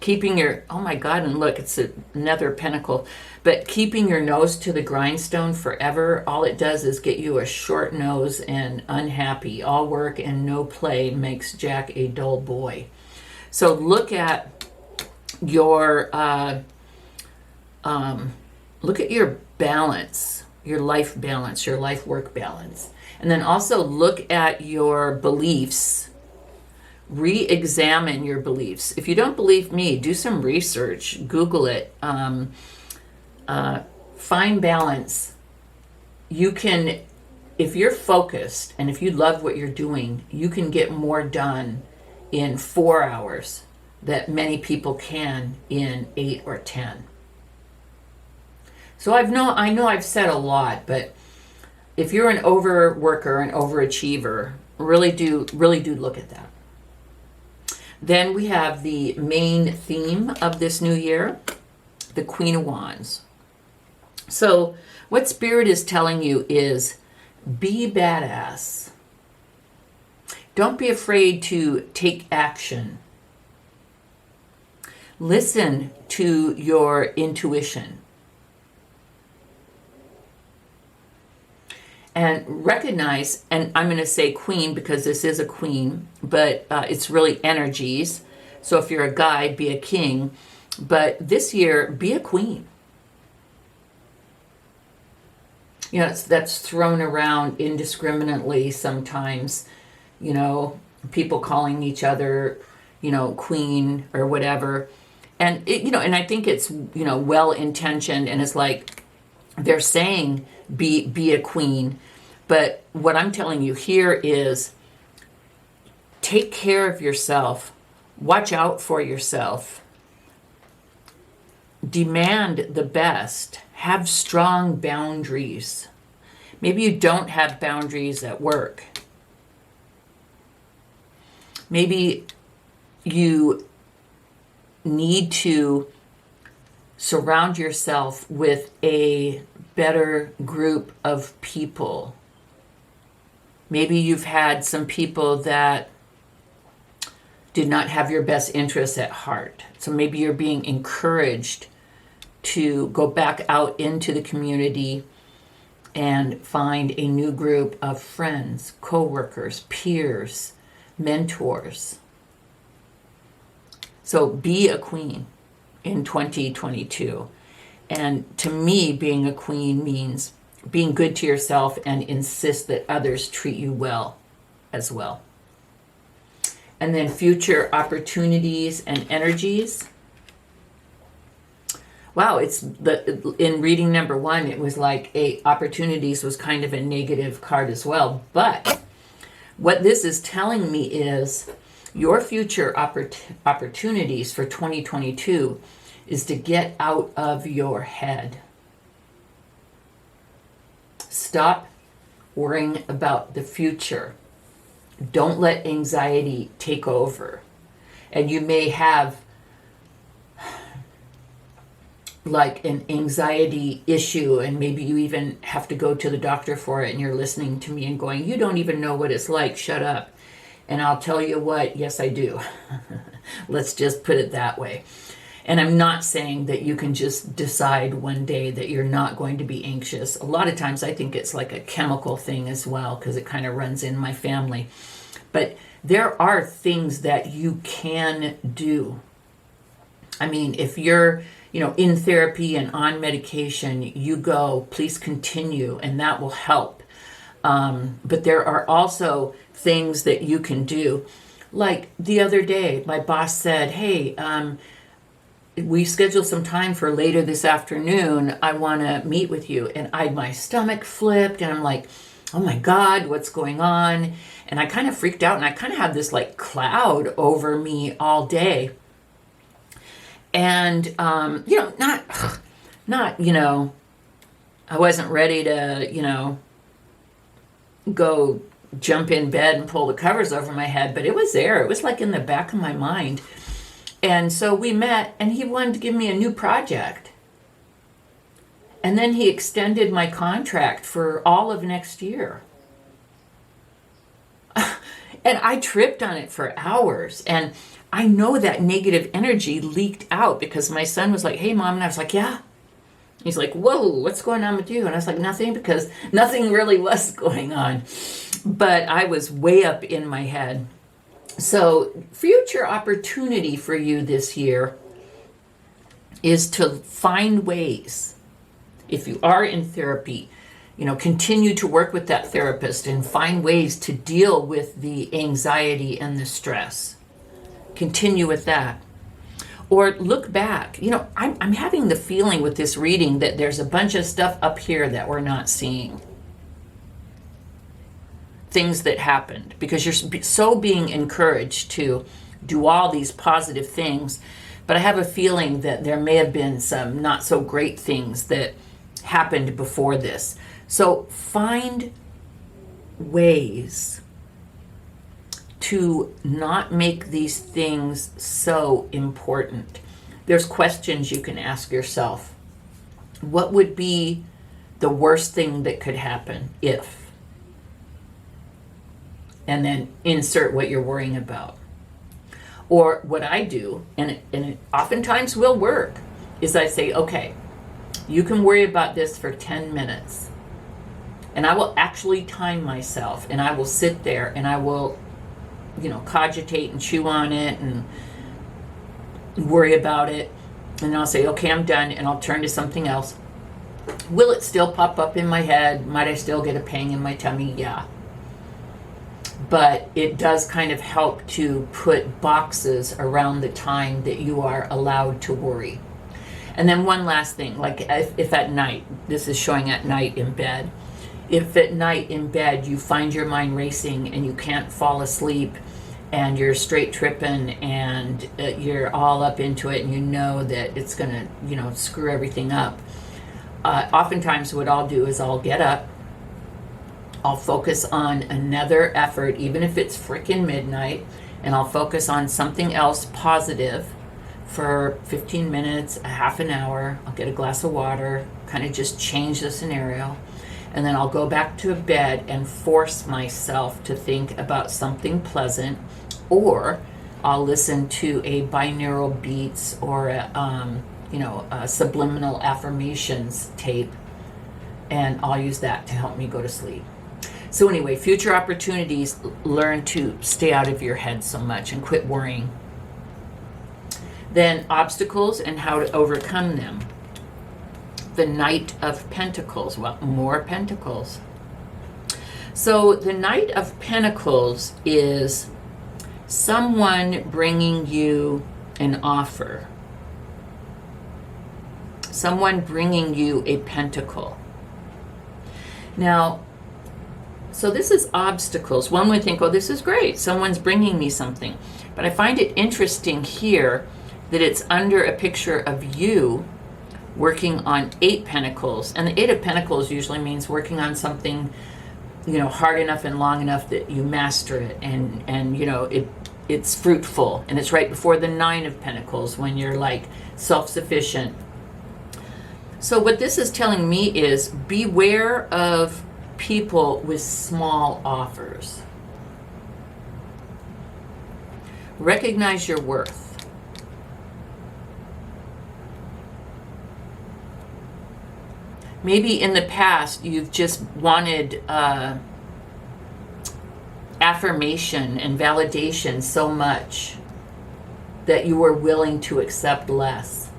keeping your, oh my God, and look, it's another pentacle, but keeping your nose to the grindstone forever, all it does is get you a short nose and unhappy. All work and no play makes Jack a dull boy. So look at your balance, your life balance, your life work balance. And then also look at your beliefs. Re-examine your beliefs. If you don't believe me, do some research. Google it. Find balance. You can, if you're focused and if you love what you're doing, you can get more done in 4 hours that many people can in 8 or 10. So I know I've said a lot, but if you're an overworker, an overachiever, really do look at that. Then we have the main theme of this new year, the Queen of Wands. So what Spirit is telling you is be badass. Don't be afraid to take action. Listen to your intuition. And recognize, and I'm going to say queen because this is a queen, but it's really energies. So if you're a guy, be a king. But this year, be a queen. You know, that's thrown around indiscriminately sometimes. You know, people calling each other, you know, queen or whatever. And, and I think it's, well-intentioned, and it's like they're saying be a queen. But what I'm telling you here is take care of yourself. Watch out for yourself. Demand the best. Have strong boundaries. Maybe you don't have boundaries at work. Maybe you need to surround yourself with a better group of people. Maybe you've had some people that did not have your best interests at heart. So maybe you're being encouraged to go back out into the community and find a new group of friends, co-workers, peers, mentors. So be a queen in 2022. And to me, being a queen means being good to yourself and insist that others treat you well as well. And then future opportunities and energies. Wow, in reading number 1, it was like opportunities was kind of a negative card as well. But what this is telling me is your future opportunities for 2022 is to get out of your head. Stop worrying about the future. Don't let anxiety take over. And you may have like an anxiety issue, and maybe you even have to go to the doctor for it, and you're listening to me and going, you don't even know what it's like, shut up. And I'll tell you what, yes I do. Let's just put it that way. And I'm not saying that you can just decide one day that you're not going to be anxious. A lot of times I think it's like a chemical thing as well, because it kind of runs in my family. But there are things that you can do. I mean, if you're, in therapy and on medication, you go, please continue, and that will help. But there are also things that you can do. Like the other day, my boss said, hey, we scheduled some time for later this afternoon. I want to meet with you. And my stomach flipped, and I'm like, oh my God, what's going on? And I kind of freaked out, and I kind of had this like cloud over me all day. And, not, I wasn't ready to, go jump in bed and pull the covers over my head, but it was there. It was like in the back of my mind. And so we met, and he wanted to give me a new project. And then he extended my contract for all of next year. And I tripped on it for hours. And I know that negative energy leaked out because my son was like, hey, Mom. And I was like, yeah. He's like, whoa, what's going on with you? And I was like, nothing, because nothing really was going on. But I was way up in my head. So future opportunity for you this year is to find ways, if you are in therapy, continue to work with that therapist and find ways to deal with the anxiety and the stress. Continue with that. Or look back. I'm having the feeling with this reading that there's a bunch of stuff up here that we're not seeing. Things that happened, because you're so being encouraged to do all these positive things. But I have a feeling that there may have been some not so great things that happened before this. So find ways to not make these things so important. There's questions you can ask yourself. What would be the worst thing that could happen if? And then insert what you're worrying about. Or what I do, and it oftentimes will work, is I say, okay, you can worry about this for 10 minutes. And I will actually time myself, and I will sit there and I will, cogitate and chew on it and worry about it. And I'll say, okay, I'm done, and I'll turn to something else. Will it still pop up in my head? Might I still get a pang in my tummy? Yeah. But it does kind of help to put boxes around the time that you are allowed to worry. And then one last thing, like if at night, this is showing at night in bed, if at night in bed you find your mind racing and you can't fall asleep and you're straight tripping and you're all up into it and you know that it's going to, screw everything up, oftentimes what I'll do is I'll get up, I'll focus on another effort, even if it's freaking midnight, and I'll focus on something else positive for 15 minutes, a half an hour. I'll get a glass of water, kind of just change the scenario. And then I'll go back to bed and force myself to think about something pleasant, or I'll listen to a binaural beats or a subliminal affirmations tape, and I'll use that to help me go to sleep. So anyway, future opportunities, learn to stay out of your head so much and quit worrying. Then obstacles and how to overcome them. The Knight of Pentacles. Well, more Pentacles. So the Knight of Pentacles is someone bringing you an offer. Someone bringing you a pentacle. Now, so this is obstacles. One would think, oh, this is great. Someone's bringing me something. But I find it interesting here that it's under a picture of you working on 8 pentacles. And the 8 of Pentacles usually means working on something, hard enough and long enough that you master it. And it's fruitful. And it's right before the 9 of Pentacles when you're like self-sufficient. So what this is telling me is beware of people with small offers. Recognize your worth. Maybe in the past you've just wanted affirmation and validation so much that you were willing to accept less.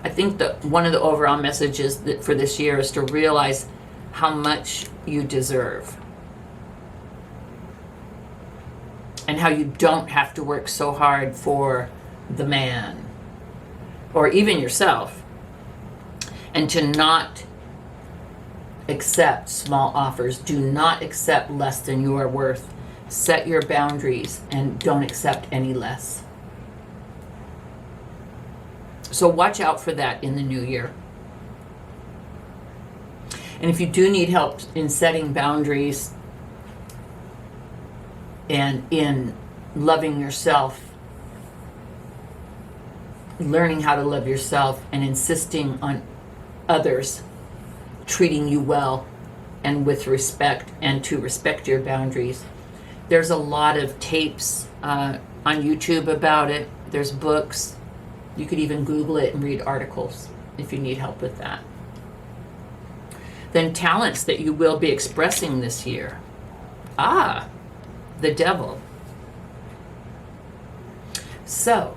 I think that one of the overall messages for this year is to realize how much you deserve and how you don't have to work so hard for the man or even yourself, and to not accept small offers. Do not accept less than you are worth. Set your boundaries and don't accept any less. So watch out for that in the new year. And if you do need help in setting boundaries and in loving yourself, learning how to love yourself and insisting on others treating you well and with respect and to respect your boundaries, there's a lot of tapes on YouTube about it. There's books. You could even Google it and read articles if you need help with that. Then talents that you will be expressing this year. The Devil. So,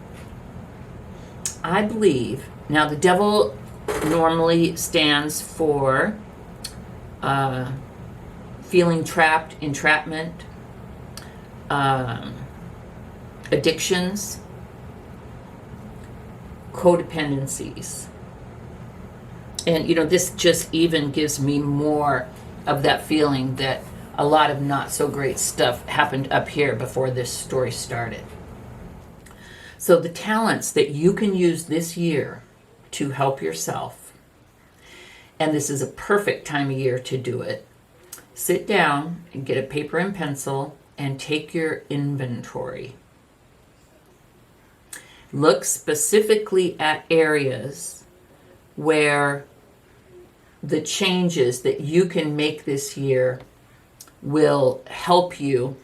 I believe, now the Devil normally stands for feeling trapped, entrapment, addictions, codependencies. And, this just even gives me more of that feeling that a lot of not so great stuff happened up here before this story started. So the talents that you can use this year to help yourself and this is a perfect time of year to do it. Sit down and get a paper and pencil and take your inventory. Look specifically at areas where the changes that you can make this year will help you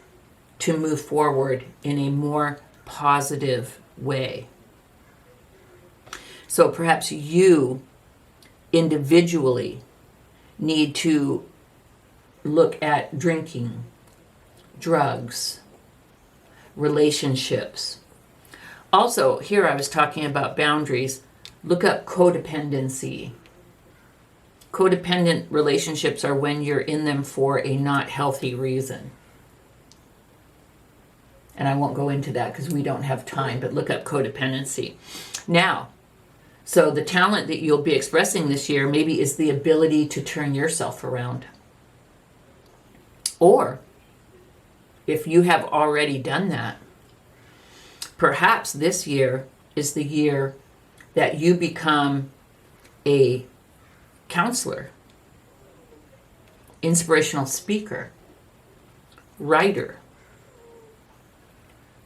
to move forward in a more positive way. So perhaps you individually need to look at drinking, drugs, relationships. Also, here I was talking about boundaries. Look up codependency. Codependent relationships are when you're in them for a not healthy reason. And I won't go into that because we don't have time, but look up codependency. Now, so the talent that you'll be expressing this year maybe is the ability to turn yourself around. Or, if you have already done that, perhaps this year is the year that you become a counselor, inspirational speaker, writer,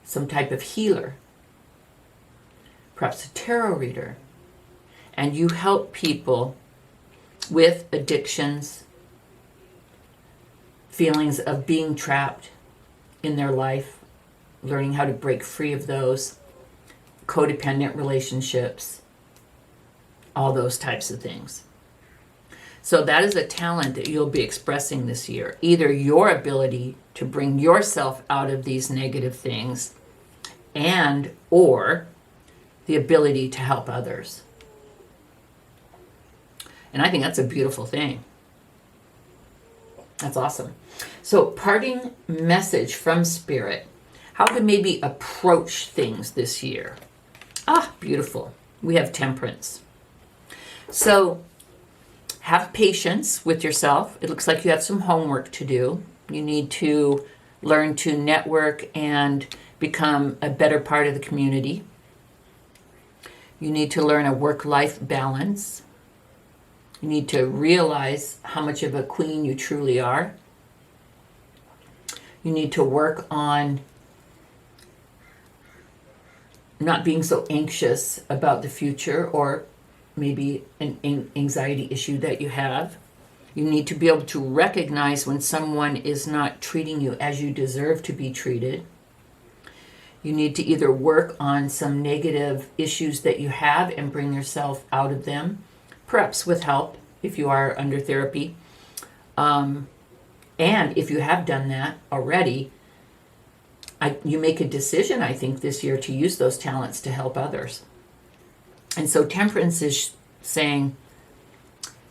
some type of healer, perhaps a tarot reader, and you help people with addictions, feelings of being trapped in their life, learning how to break free of those, codependent relationships, all those types of things. So that is a talent that you'll be expressing this year. Either your ability to bring yourself out of these negative things and or the ability to help others. And I think that's a beautiful thing. That's awesome. So parting message from Spirit. How to maybe approach things this year. Beautiful. We have temperance. So have patience with yourself. It looks like you have some homework to do. You need to learn to network and become a better part of the community. You need to learn a work-life balance. You need to realize how much of a queen you truly are. You need to work on not being so anxious about the future or maybe an anxiety issue that you have. You need to be able to recognize when someone is not treating you as you deserve to be treated. You need to either work on some negative issues that you have and bring yourself out of them, perhaps with help if you are under therapy. And if you have done that already, you make a decision, I think, this year to use those talents to help others. And so temperance is saying,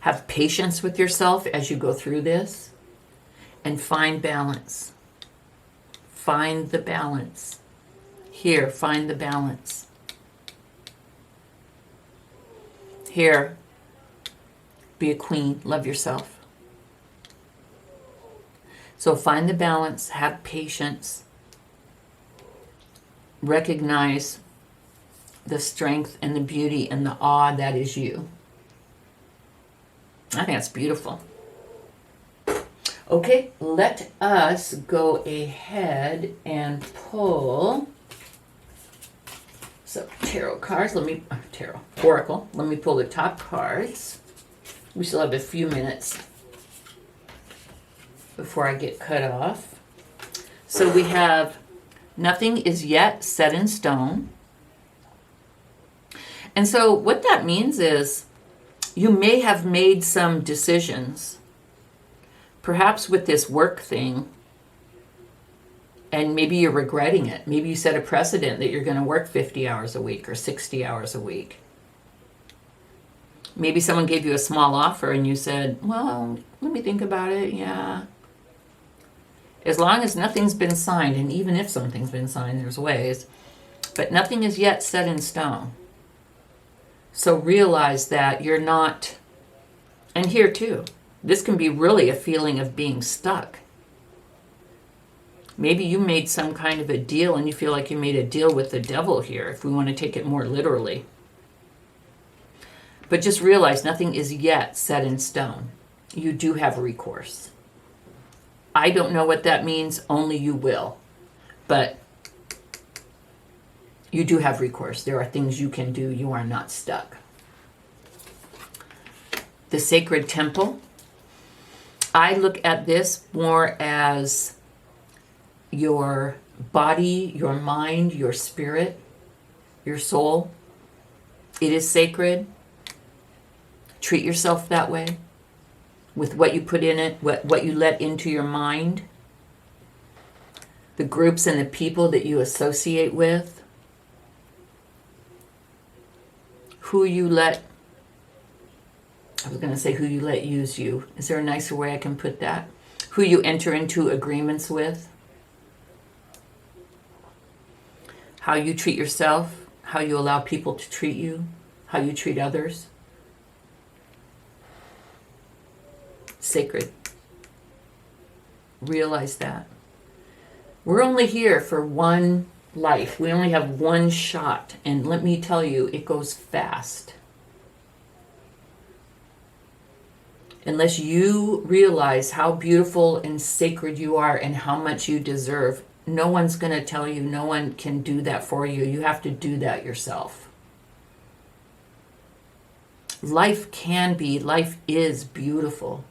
have patience with yourself as you go through this and find balance. Find the balance. Here, find the balance. Here, be a queen, love yourself. So find the balance, have patience, recognize the strength and the beauty and the awe that is you. I think that's beautiful. Okay, let us go ahead and pull some tarot cards. Oracle. Let me pull the top cards. We still have a few minutes before I get cut off. So we have nothing is yet set in stone. And so what that means is you may have made some decisions, perhaps with this work thing, and maybe you're regretting it. Maybe you set a precedent that you're going to work 50 hours a week or 60 hours a week. Maybe someone gave you a small offer and you said, well, let me think about it, yeah. As long as nothing's been signed, and even if something's been signed, there's ways, but nothing is yet set in stone. So realize that you're not, and here too, this can be really a feeling of being stuck. Maybe you made some kind of a deal and you feel like you made a deal with the devil here, if we want to take it more literally. But just realize nothing is yet set in stone. You do have recourse. I don't know what that means, only you will. But you do have recourse. There are things you can do. You are not stuck. The sacred temple. I look at this more as your body, your mind, your spirit, your soul. It is sacred. Treat yourself that way with what you put in it, what you let into your mind, the groups and the people that you associate with, who you let use you. Is there a nicer way I can put that? Who you enter into agreements with, how you treat yourself, how you allow people to treat you, how you treat others. Sacred. Realize that. We're only here for one life. We only have one shot. And let me tell you, it goes fast. Unless you realize how beautiful and sacred you are and how much you deserve, no one's going to tell you. No one can do that for you. You have to do that yourself. Life is beautiful.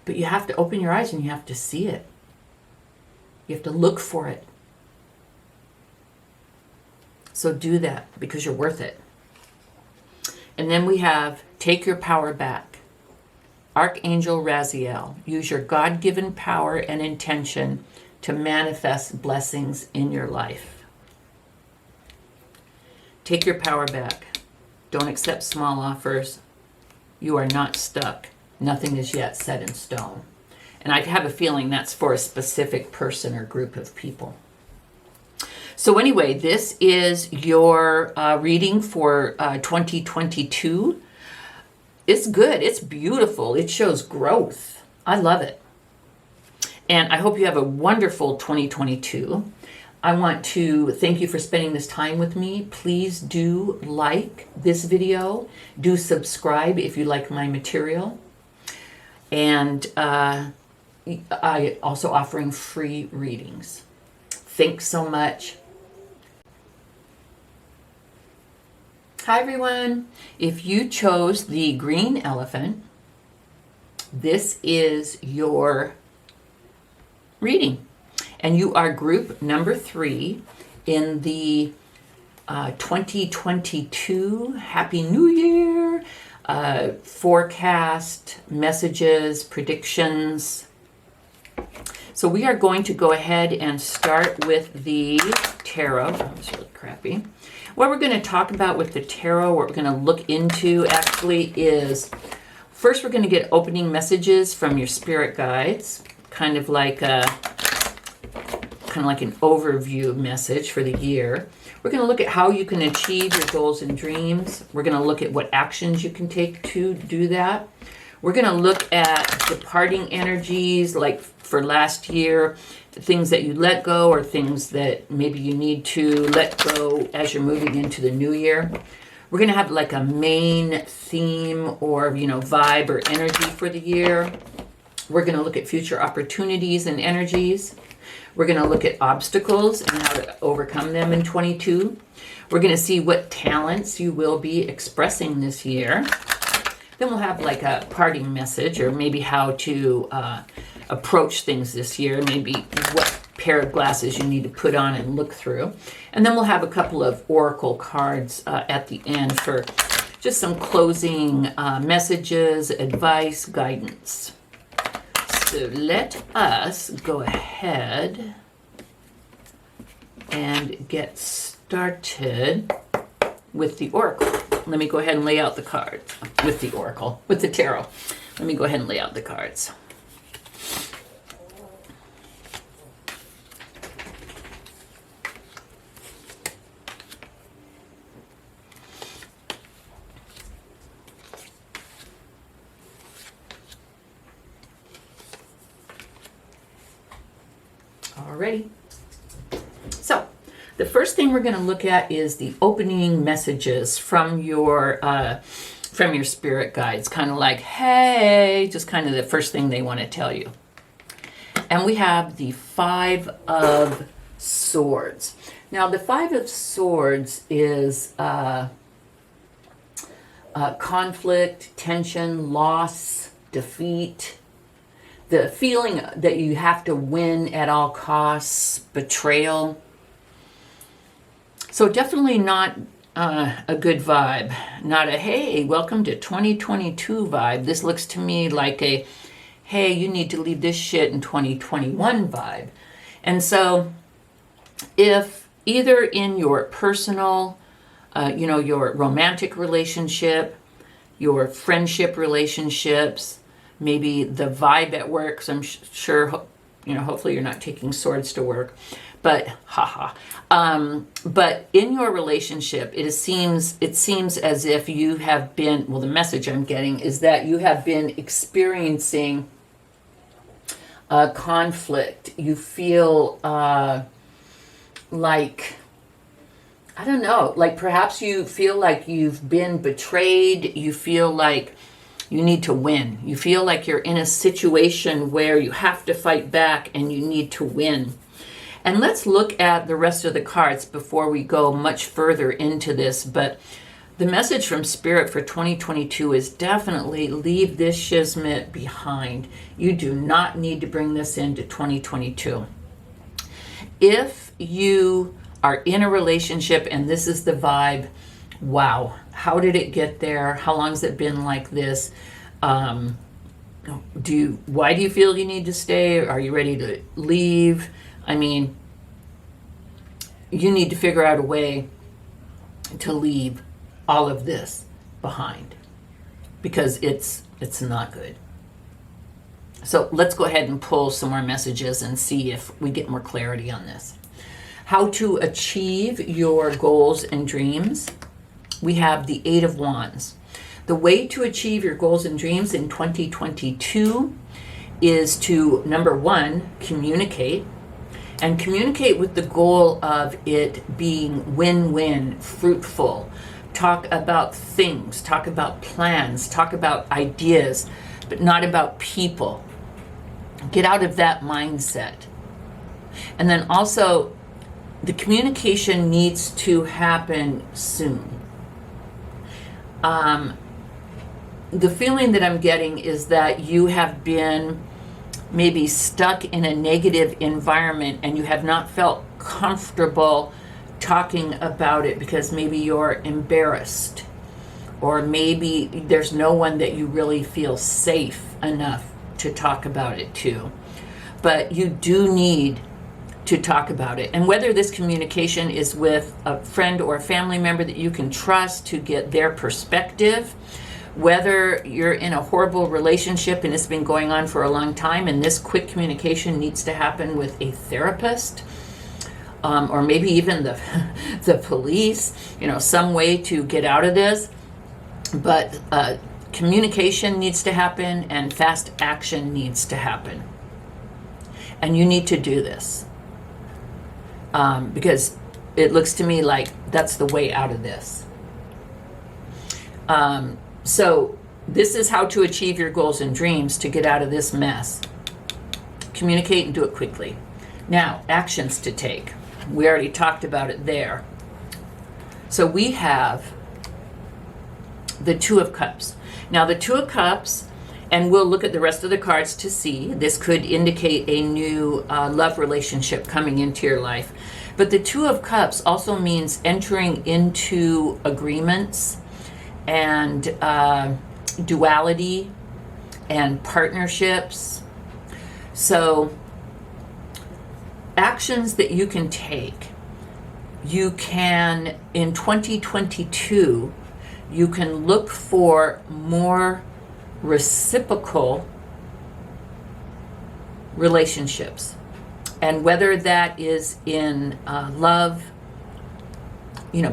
But you have to open your eyes and you have to see it. You have to look for it. So do that because you're worth it. And then we have take your power back. Archangel Raziel, use your God-given power and intention to manifest blessings in your life. Take your power back. Don't accept small offers. You are not stuck. Nothing is yet set in stone. And I have a feeling that's for a specific person or group of people. So anyway, this is your reading for 2022. It's good. It's beautiful. It shows growth. I love it. And I hope you have a wonderful 2022. I want to thank you for spending this time with me. Please do like this video. Do subscribe if you like my material. And I also offering free readings. Thanks so much. Hi everyone. If you chose the green elephant, this is your reading. And you are group number 3 in the 2022 Happy New Year forecast, messages, predictions. So we are going to go ahead and start with the tarot. That was really crappy. What we're going to talk about with the tarot, what we're going to look into actually is, first we're going to get opening messages from your spirit guides, kind of like an overview message for the year. We're going to look at how you can achieve your goals and dreams. We're going to look at what actions you can take to do that. We're going to look at departing energies, like for last year, things that you let go or things that maybe you need to let go as you're moving into the new year. We're going to have like a main theme or, vibe or energy for the year. We're going to look at future opportunities and energies. We're going to look at obstacles and how to overcome them in 22. We're going to see what talents you will be expressing this year. Then we'll have like a parting message or maybe how to approach things this year, maybe what pair of glasses you need to put on and look through. And then we'll have a couple of oracle cards at the end for just some closing messages, advice, guidance. So let us go ahead and get started with the oracle. Let me go ahead and lay out the cards with the oracle, with the tarot. Let me go ahead and lay out the cards. Alrighty. So The first thing we're going to look at is the opening messages from your spirit guides. Kind of like, hey, just kind of the first thing they want to tell you. And we have the Five of Swords. Now, the Five of Swords is conflict, tension, loss, defeat, the feeling that you have to win at all costs, betrayal. So definitely not a good vibe. Not a, hey, welcome to 2022 vibe. This looks to me like a, hey, you need to leave this shit in 2021 vibe. And so if either in your personal, your romantic relationship, your friendship relationships, maybe the vibe at work, so I'm sure, hopefully you're not taking swords to work, but but in your relationship, it seems as if you have been, well, the message I'm getting is that you have been experiencing conflict. You feel like, I don't know, like perhaps you feel like you've been betrayed. You feel like you need to win. You feel like you're in a situation where you have to fight back and you need to win. And let's look at the rest of the cards before we go much further into this. But the message from Spirit for 2022 is definitely leave this shizmet behind. You do not need to bring this into 2022. If you are in a relationship and this is the vibe, wow, how did it get there? How long has it been like this? Why do you feel you need to stay? Are you ready to leave? I mean, you need to figure out a way to leave all of this behind because it's not good. So let's go ahead and pull some more messages and see if we get more clarity on this. How to achieve your goals and dreams. We have the Eight of Wands. The way to achieve your goals and dreams in 2022 is to, number one, communicate. And communicate with the goal of it being win-win, fruitful. Talk about things, talk about plans, talk about ideas, but not about people. Get out of that mindset. And then also, the communication needs to happen soon. The feeling that I'm getting is that you have been maybe stuck in a negative environment and you have not felt comfortable talking about it because maybe you're embarrassed, or maybe there's no one that you really feel safe enough to talk about it to. But you do need to talk about it. And whether this communication is with a friend or a family member that you can trust to get their perspective, whether you're in a horrible relationship and it's been going on for a long time and this quick communication needs to happen with a therapist, or maybe even the police, some way to get out of this. But communication needs to happen and fast action needs to happen. And you need to do this. Because it looks to me like that's the way out of this. So this is how to achieve your goals and dreams to get out of this mess. Communicate and do it quickly. Now, actions to take. We already talked about it there. So we have the Two of Cups. Now, the Two of Cups, and we'll look at the rest of the cards to see, this could indicate a new love relationship coming into your life. But the Two of Cups also means entering into agreements and duality and partnerships. So actions that you can take. You can, in 2022, you can look for more reciprocal relationships. And whether that is in love,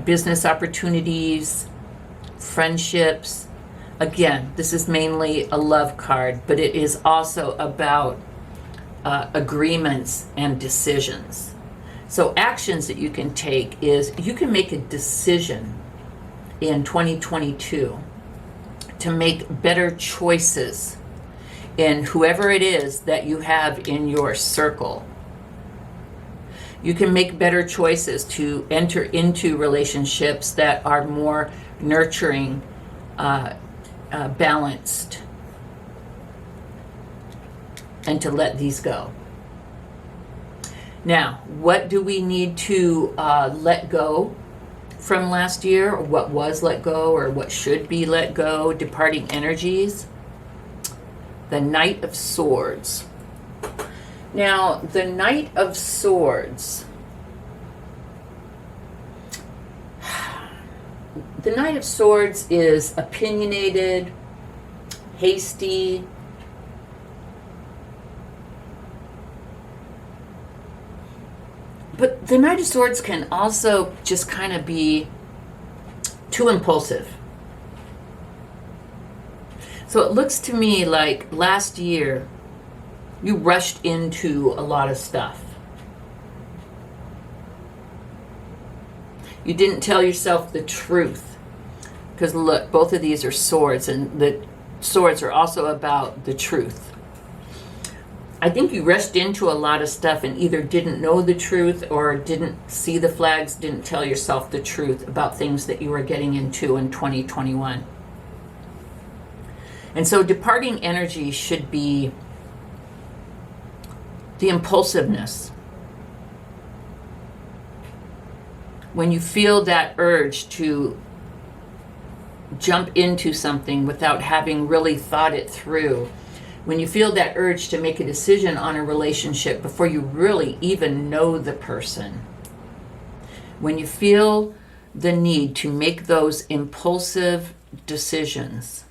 business opportunities, friendships. Again, this is mainly a love card, but it is also about agreements and decisions. So actions that you can take is you can make a decision in 2022 to make better choices in whoever it is that you have in your circle. You can make better choices to enter into relationships that are more nurturing, balanced, and to let these go. Now, what do we need to let go from last year, or what was let go, or what should be let go? Departing energies. The Knight of Swords. Now, the Knight of Swords. The Knight of Swords is opinionated, hasty, but the Knight of Swords can also just kind of be too impulsive. So it looks to me like last year you rushed into a lot of stuff. You didn't tell yourself the truth. Because look, both of these are swords, and the swords are also about the truth. I think you rushed into a lot of stuff and either didn't know the truth or didn't see the flags, didn't tell yourself the truth about things that you were getting into in 2021. And so departing energy should be the impulsiveness. When you feel that urge to jump into something without having really thought it through, when you feel that urge to make a decision on a relationship before you really even know the person, when you feel the need to make those impulsive decisions,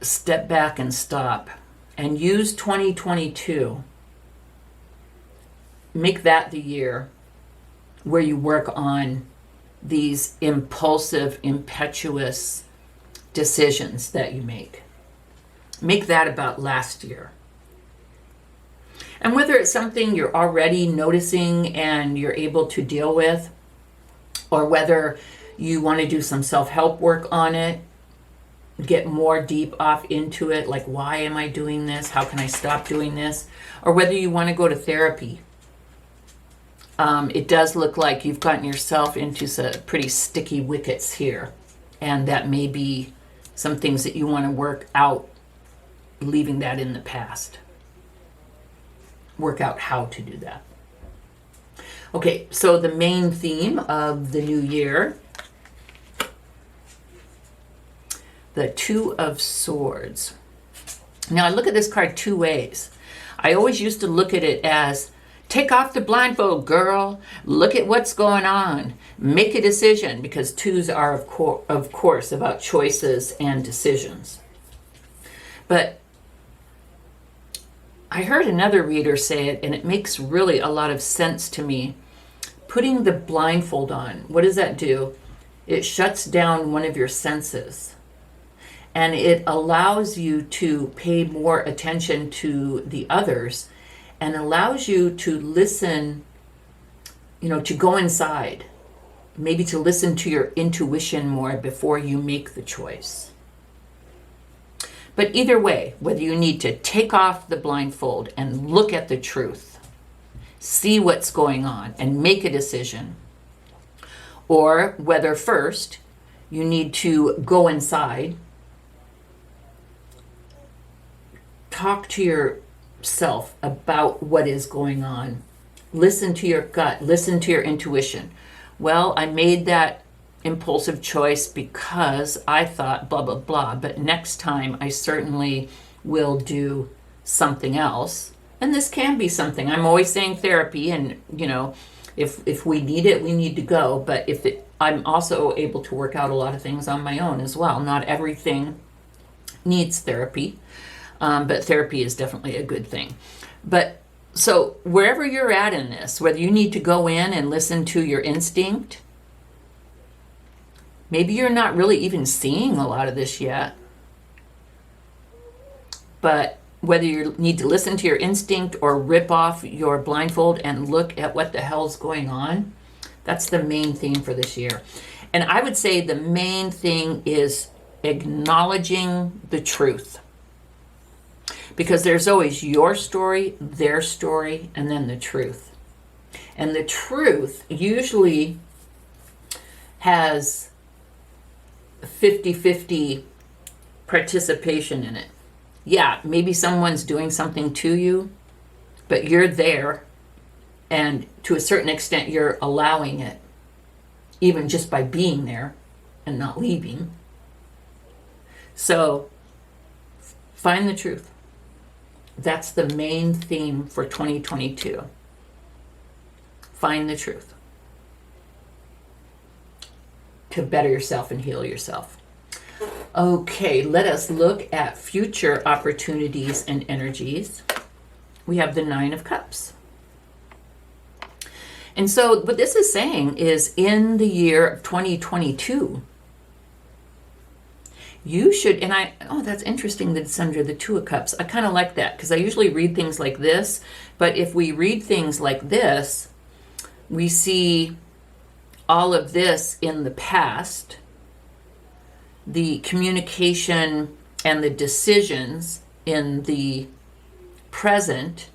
step back and stop and use 2022. Make that the year where you work on these impulsive, impetuous decisions that you make. Make that about last year. And whether it's something you're already noticing and you're able to deal with, or whether you want to do some self-help work on it, get more deep off into it, like why am I doing this? How can I stop doing this? Or whether you want to go to therapy. It does look like you've gotten yourself into some pretty sticky wickets here, and that may be some things that you want to work out, leaving that in the past. Work out how to do that. Okay, so the main theme of the new year, the Two of Swords. Now I look at this card two ways. I always used to look at it as, take off the blindfold, girl. Look at what's going on. Make a decision, because twos are, of course, about choices and decisions. But I heard another reader say it, and it makes really a lot of sense to me. Putting the blindfold on, what does that do? It shuts down one of your senses. And it allows you to pay more attention to the others, and allows you to listen, to go inside, maybe to listen to your intuition more before you make the choice. But either way, whether you need to take off the blindfold and look at the truth, see what's going on and make a decision, or whether first you need to go inside, talk to yourself about what is going on. Listen to your gut, listen to your intuition. Well, I made that impulsive choice because I thought blah, blah, blah, but next time I certainly will do something else. And this can be something. I'm always saying therapy, and if we need it, we need to go. But I'm also able to work out a lot of things on my own as well. Not everything needs therapy. But therapy is definitely a good thing. But so wherever you're at in this, whether you need to go in and listen to your instinct, maybe you're not really even seeing a lot of this yet, but whether you need to listen to your instinct or rip off your blindfold and look at what the hell's going on, that's the main theme for this year. And I would say the main thing is acknowledging the truth. Because there's always your story, their story, and then the truth. And the truth usually has 50-50 participation in it. Yeah, maybe someone's doing something to you, but you're there, and to a certain extent you're allowing it, even just by being there and not leaving. So find the truth. That's the main theme for 2022. Find the truth to better yourself and heal yourself. Okay, let us look at future opportunities and energies. We have the Nine of Cups. And so what this is saying is in the year of 2022, you should, that's interesting that it's under the Two of Cups. I kind of like that because I usually read things like this, but if we read things like this, we see all of this in the past, the communication and the decisions in the present,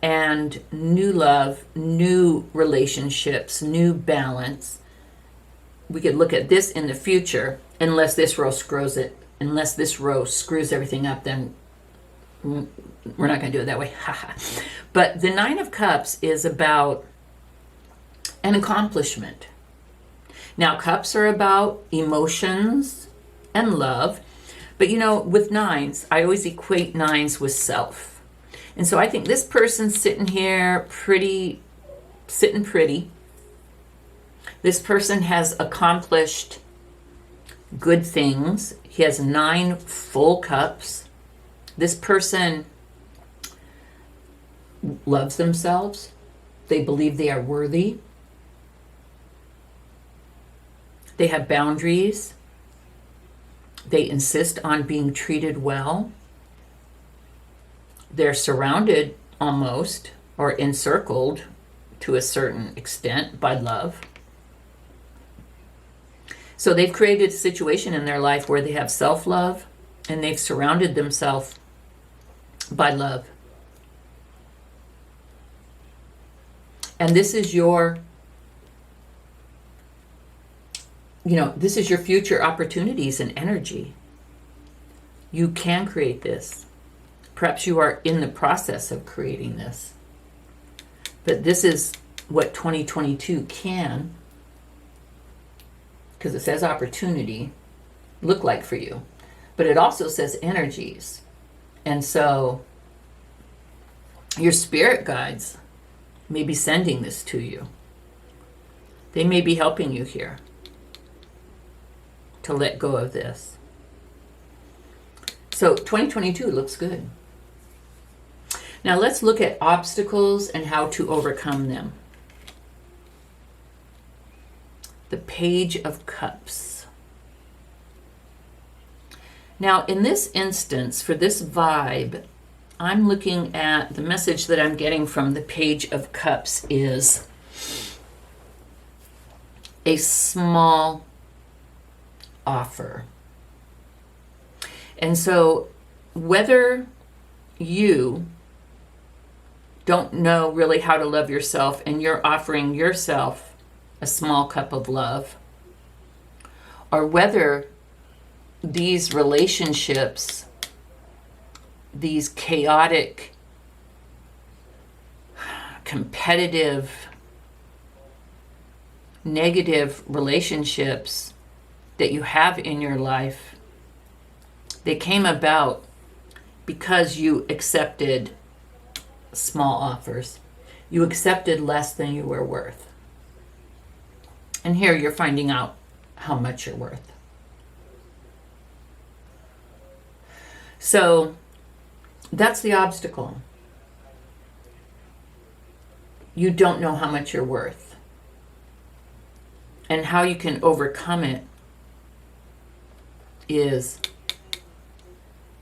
and new love, new relationships, new balance. We could look at this in the future, unless this row screws everything up, then we're not going to do it that way. But the Nine of Cups is about an accomplishment. Now, cups are about emotions and love, but with nines, I always equate nines with self. And so I think this person's sitting here sitting pretty. This person has accomplished good things. He has 9 full cups. This person loves themselves. They believe they are worthy. They have boundaries. They insist on being treated well. They're surrounded almost or encircled to a certain extent by love. So they've created a situation in their life where they have self-love and they've surrounded themselves by love. And this is your future opportunities and energy. You can create this. Perhaps you are in the process of creating this. But this is what 2022 can, because it says opportunity, look like for you. But it also says energies. And so your spirit guides may be sending this to you. They may be helping you here to let go of this. So 2022 looks good. Now let's look at obstacles and how to overcome them. The Page of Cups. Now in this instance, for this vibe, I'm looking at the message that I'm getting from the Page of Cups is a small offer. And so whether you don't know really how to love yourself and you're offering yourself a small cup of love, or whether these relationships, these chaotic, competitive, negative relationships that you have in your life, they came about because you accepted small offers. You accepted less than you were worth. And here you're finding out how much you're worth. So that's the obstacle. You don't know how much you're worth. And how you can overcome it is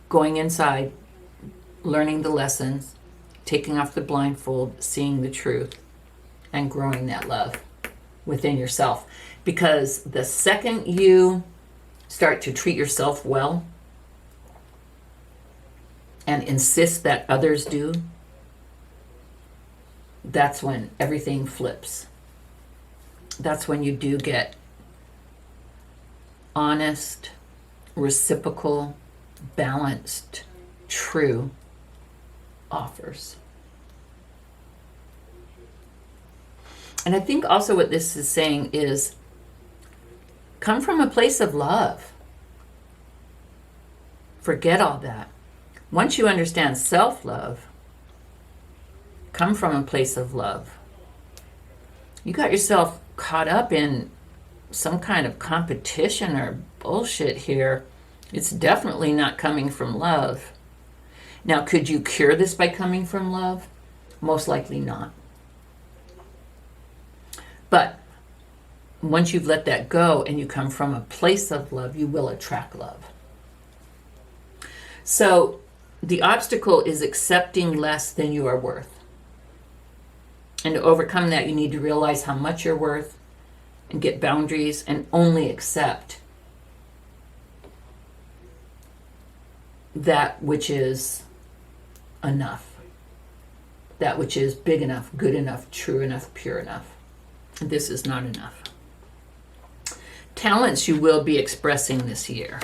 going inside, learning the lessons, taking off the blindfold, seeing the truth, and growing that love within yourself. Because the second you start to treat yourself well and insist that others do, that's when everything flips. That's when you do get honest, reciprocal, balanced, true offers. And I think also what this is saying is come from a place of love. Forget all that. Once you understand self-love, come from a place of love. You got yourself caught up in some kind of competition or bullshit here. It's definitely not coming from love. Now, could you cure this by coming from love? Most likely not. But once you've let that go and you come from a place of love, you will attract love. So the obstacle is accepting less than you are worth. And to overcome that, you need to realize how much you're worth and get boundaries and only accept that which is enough. That which is big enough, good enough, true enough, pure enough. This is not enough. Talents you will be expressing this year.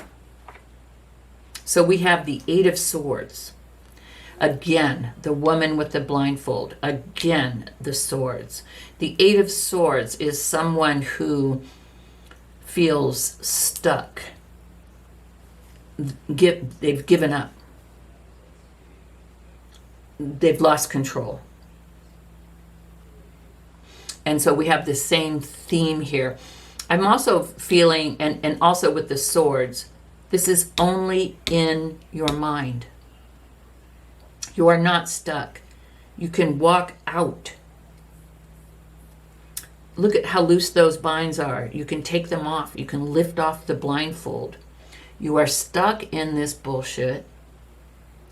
So we have the Eight of Swords. Again, the woman with the blindfold. Again, the swords. The Eight of Swords is someone who feels stuck. They've given up. They've lost control. And so we have the same theme here. I'm also feeling, and also with the swords, this is only in your mind. You are not stuck. You can walk out. Look at how loose those binds are. You can take them off. You can lift off the blindfold. You are stuck in this bullshit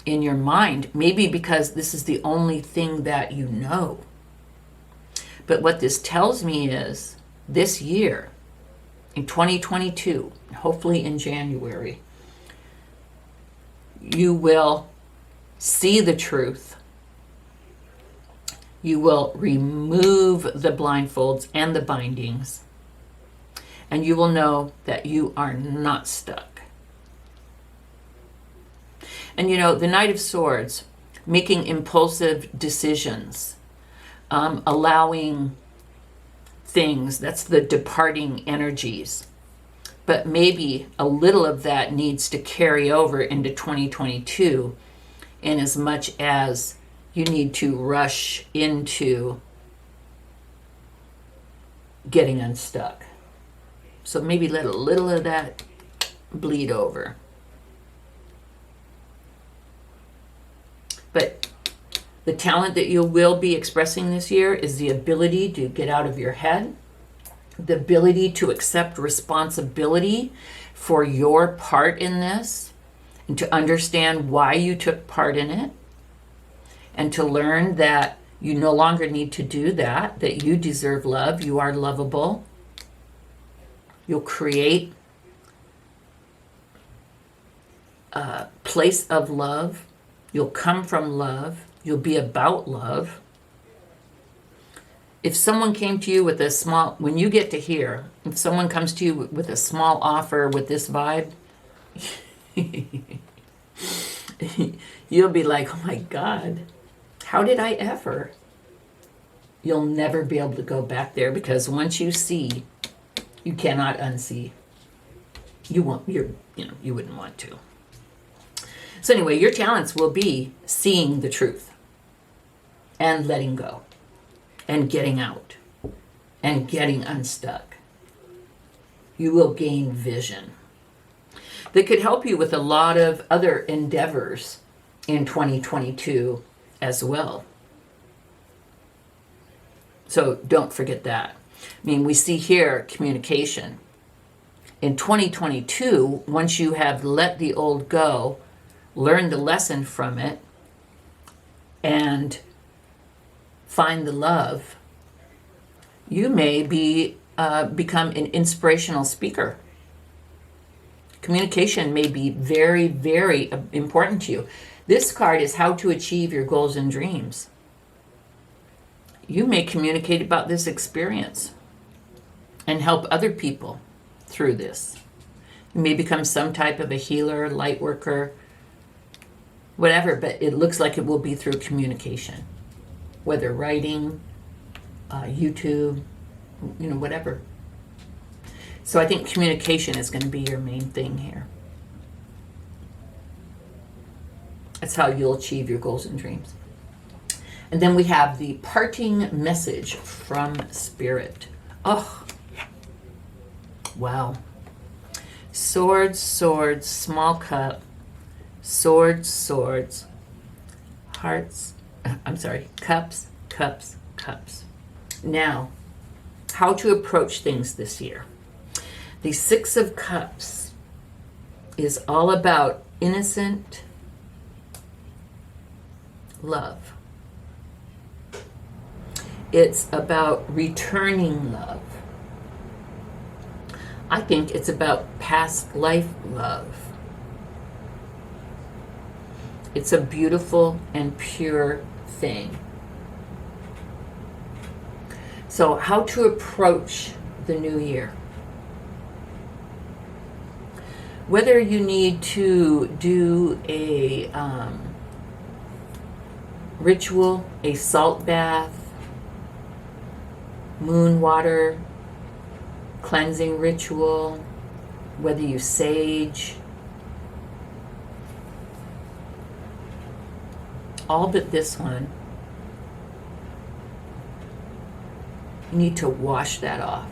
in your mind, maybe because this is the only thing that you know. But what this tells me is this year, in 2022, hopefully in January, you will see the truth. You will remove the blindfolds and the bindings, and you will know that you are not stuck. And you know, the Knight of Swords, making impulsive decisions, allowing things, that's the departing energies. But maybe a little of that needs to carry over into 2022, in as much as you need to rush into getting unstuck. So maybe let a little of that bleed over. But the talent that you will be expressing this year is the ability to get out of your head, the ability to accept responsibility for your part in this, and to understand why you took part in it, and to learn that you no longer need to do that, that you deserve love, you are lovable. You'll create a place of love. You'll come from love. You'll be about love. If someone came to you with a small, when you get to here, if someone comes to you with a small offer with this vibe, you'll be like, oh my God, how did I ever? You'll never be able to go back there, because once you see, you cannot unsee. You wouldn't want to. So anyway, your talents will be seeing the truth and letting go and getting out and getting unstuck. You will gain vision that could help you with a lot of other endeavors in 2022 as well. So don't forget that. I mean, we see here communication. In 2022, once you have let the old go, learned the lesson from it, and find the love, you may become an inspirational speaker. Communication may be very, very important to you. This card is how to achieve your goals and dreams. You may communicate about this experience and help other people through this. You may become some type of a healer, light worker, whatever, but it looks like it will be through communication, whether writing, YouTube, whatever. So I think communication is going to be your main thing here. That's how you'll achieve your goals and dreams. And then we have the parting message from Spirit. Oh, wow. Swords, swords, small cup, swords, swords, hearts, cups, cups, cups. Now, how to approach things this year. The Six of Cups is all about innocent love. It's about returning love. I think it's about past life love. It's a beautiful and pure thing. So how to approach the new year. Whether you need to do a ritual, a salt bath, moon water, cleansing ritual, whether you sage, all but this one, you need to wash that off.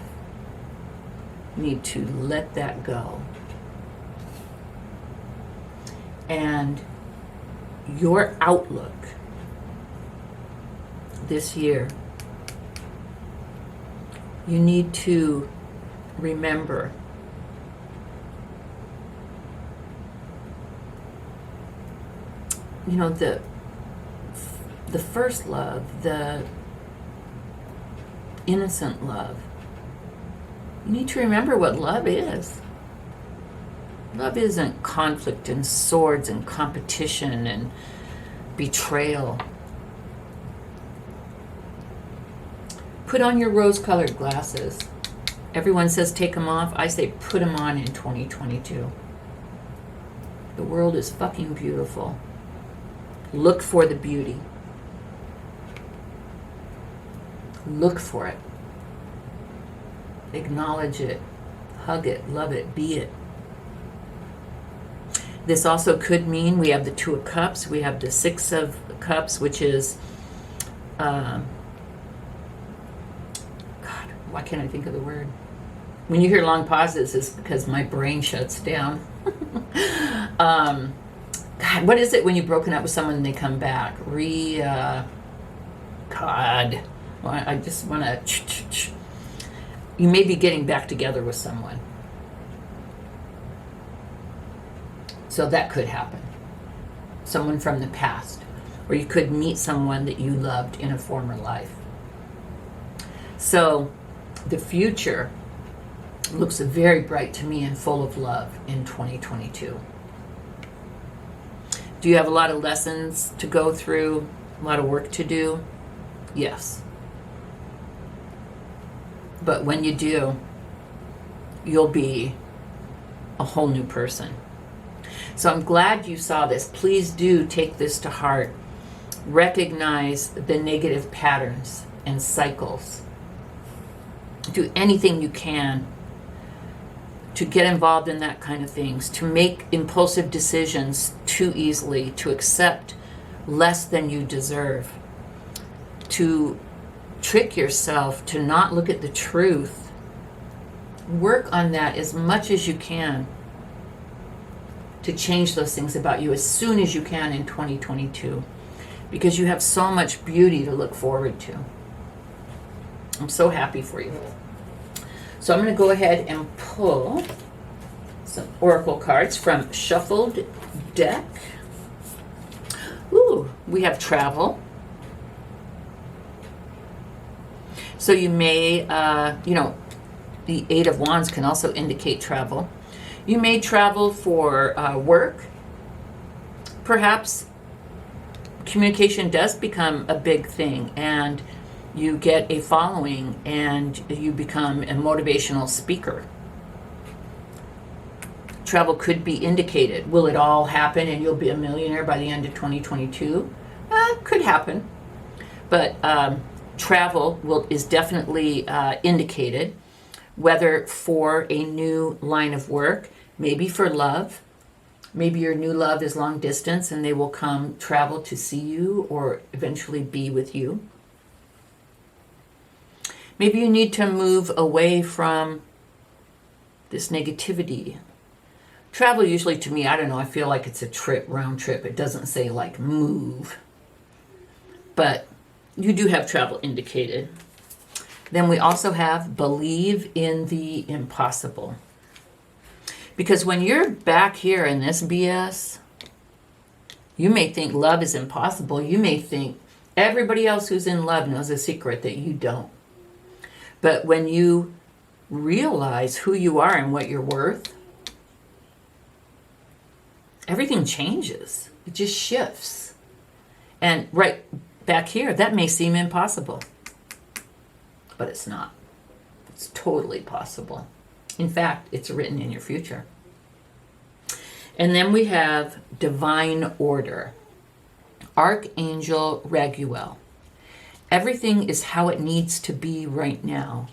You need to let that go. And your outlook this year, you need to remember the first love, the innocent love. You need to remember what love is. Love isn't conflict and swords and competition and betrayal. Put on your rose-colored glasses. Everyone says take them off. I say put them on in 2022. The world is fucking beautiful. Look for the beauty. Look for it. Acknowledge it. Hug it. Love it. Be it. This also could mean we have the Two of Cups. We have the Six of Cups, which is... God, why can't I think of the word? When you hear long pauses, it's because my brain shuts down. God, what is it when you've broken up with someone and they come back? God. Well, I just want to... You may be getting back together with someone. So that could happen. Someone from the past. Or you could meet someone that you loved in a former life. So the future looks very bright to me and full of love in 2022. Do you have a lot of lessons to go through? A lot of work to do? Yes. But when you do, you'll be a whole new person. So I'm glad you saw this. Please do take this to heart. Recognize the negative patterns and cycles. Do anything you can to get involved in that kind of things, to make impulsive decisions too easily, to accept less than you deserve, to trick yourself, to not look at the truth. Work on that as much as you can to change those things about you as soon as you can in 2022, because you have so much beauty to look forward to. I'm so happy for you. So I'm going to go ahead and pull some oracle cards from shuffled deck. Ooh, we have travel. So you may, the Eight of Wands can also indicate travel. You may travel for work. Perhaps communication does become a big thing, and you get a following, and you become a motivational speaker. Travel could be indicated. Will it all happen and you'll be a millionaire by the end of 2022? Could happen. But travel is definitely indicated, whether for a new line of work, maybe for love. Maybe your new love is long distance and they will come travel to see you or eventually be with you. Maybe you need to move away from this negativity. Travel usually, to me, I don't know, I feel like it's a trip, round trip. It doesn't say like move. But you do have travel indicated. Then we also have believe in the impossible. Because when you're back here in this BS, you may think love is impossible. You may think everybody else who's in love knows a secret that you don't. But when you realize who you are and what you're worth, everything changes. It just shifts. And right back here, that may seem impossible. But it's not. It's totally possible. In fact, it's written in your future. And then we have divine order. Archangel Raguel. Everything is how it needs to be right now.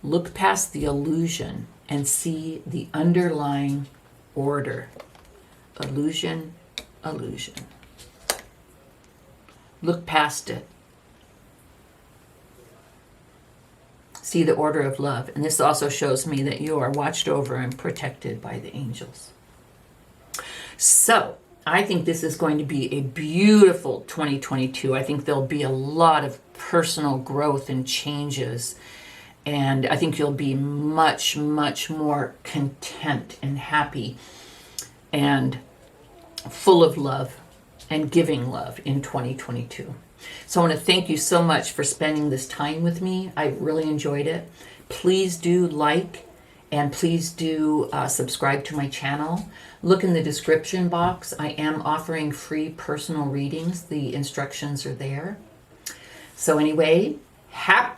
Look past the illusion and see the underlying order. Illusion, illusion. Look past it. See the order of love. And this also shows me that you are watched over and protected by the angels. So, I think this is going to be a beautiful 2022. I think there'll be a lot of personal growth and changes. And I think you'll be much, much more content and happy and full of love and giving love in 2022. So I want to thank you so much for spending this time with me. I really enjoyed it. Please do like and please do subscribe to my channel. Look in the description box. I am offering free personal readings. The instructions are there. So anyway, happy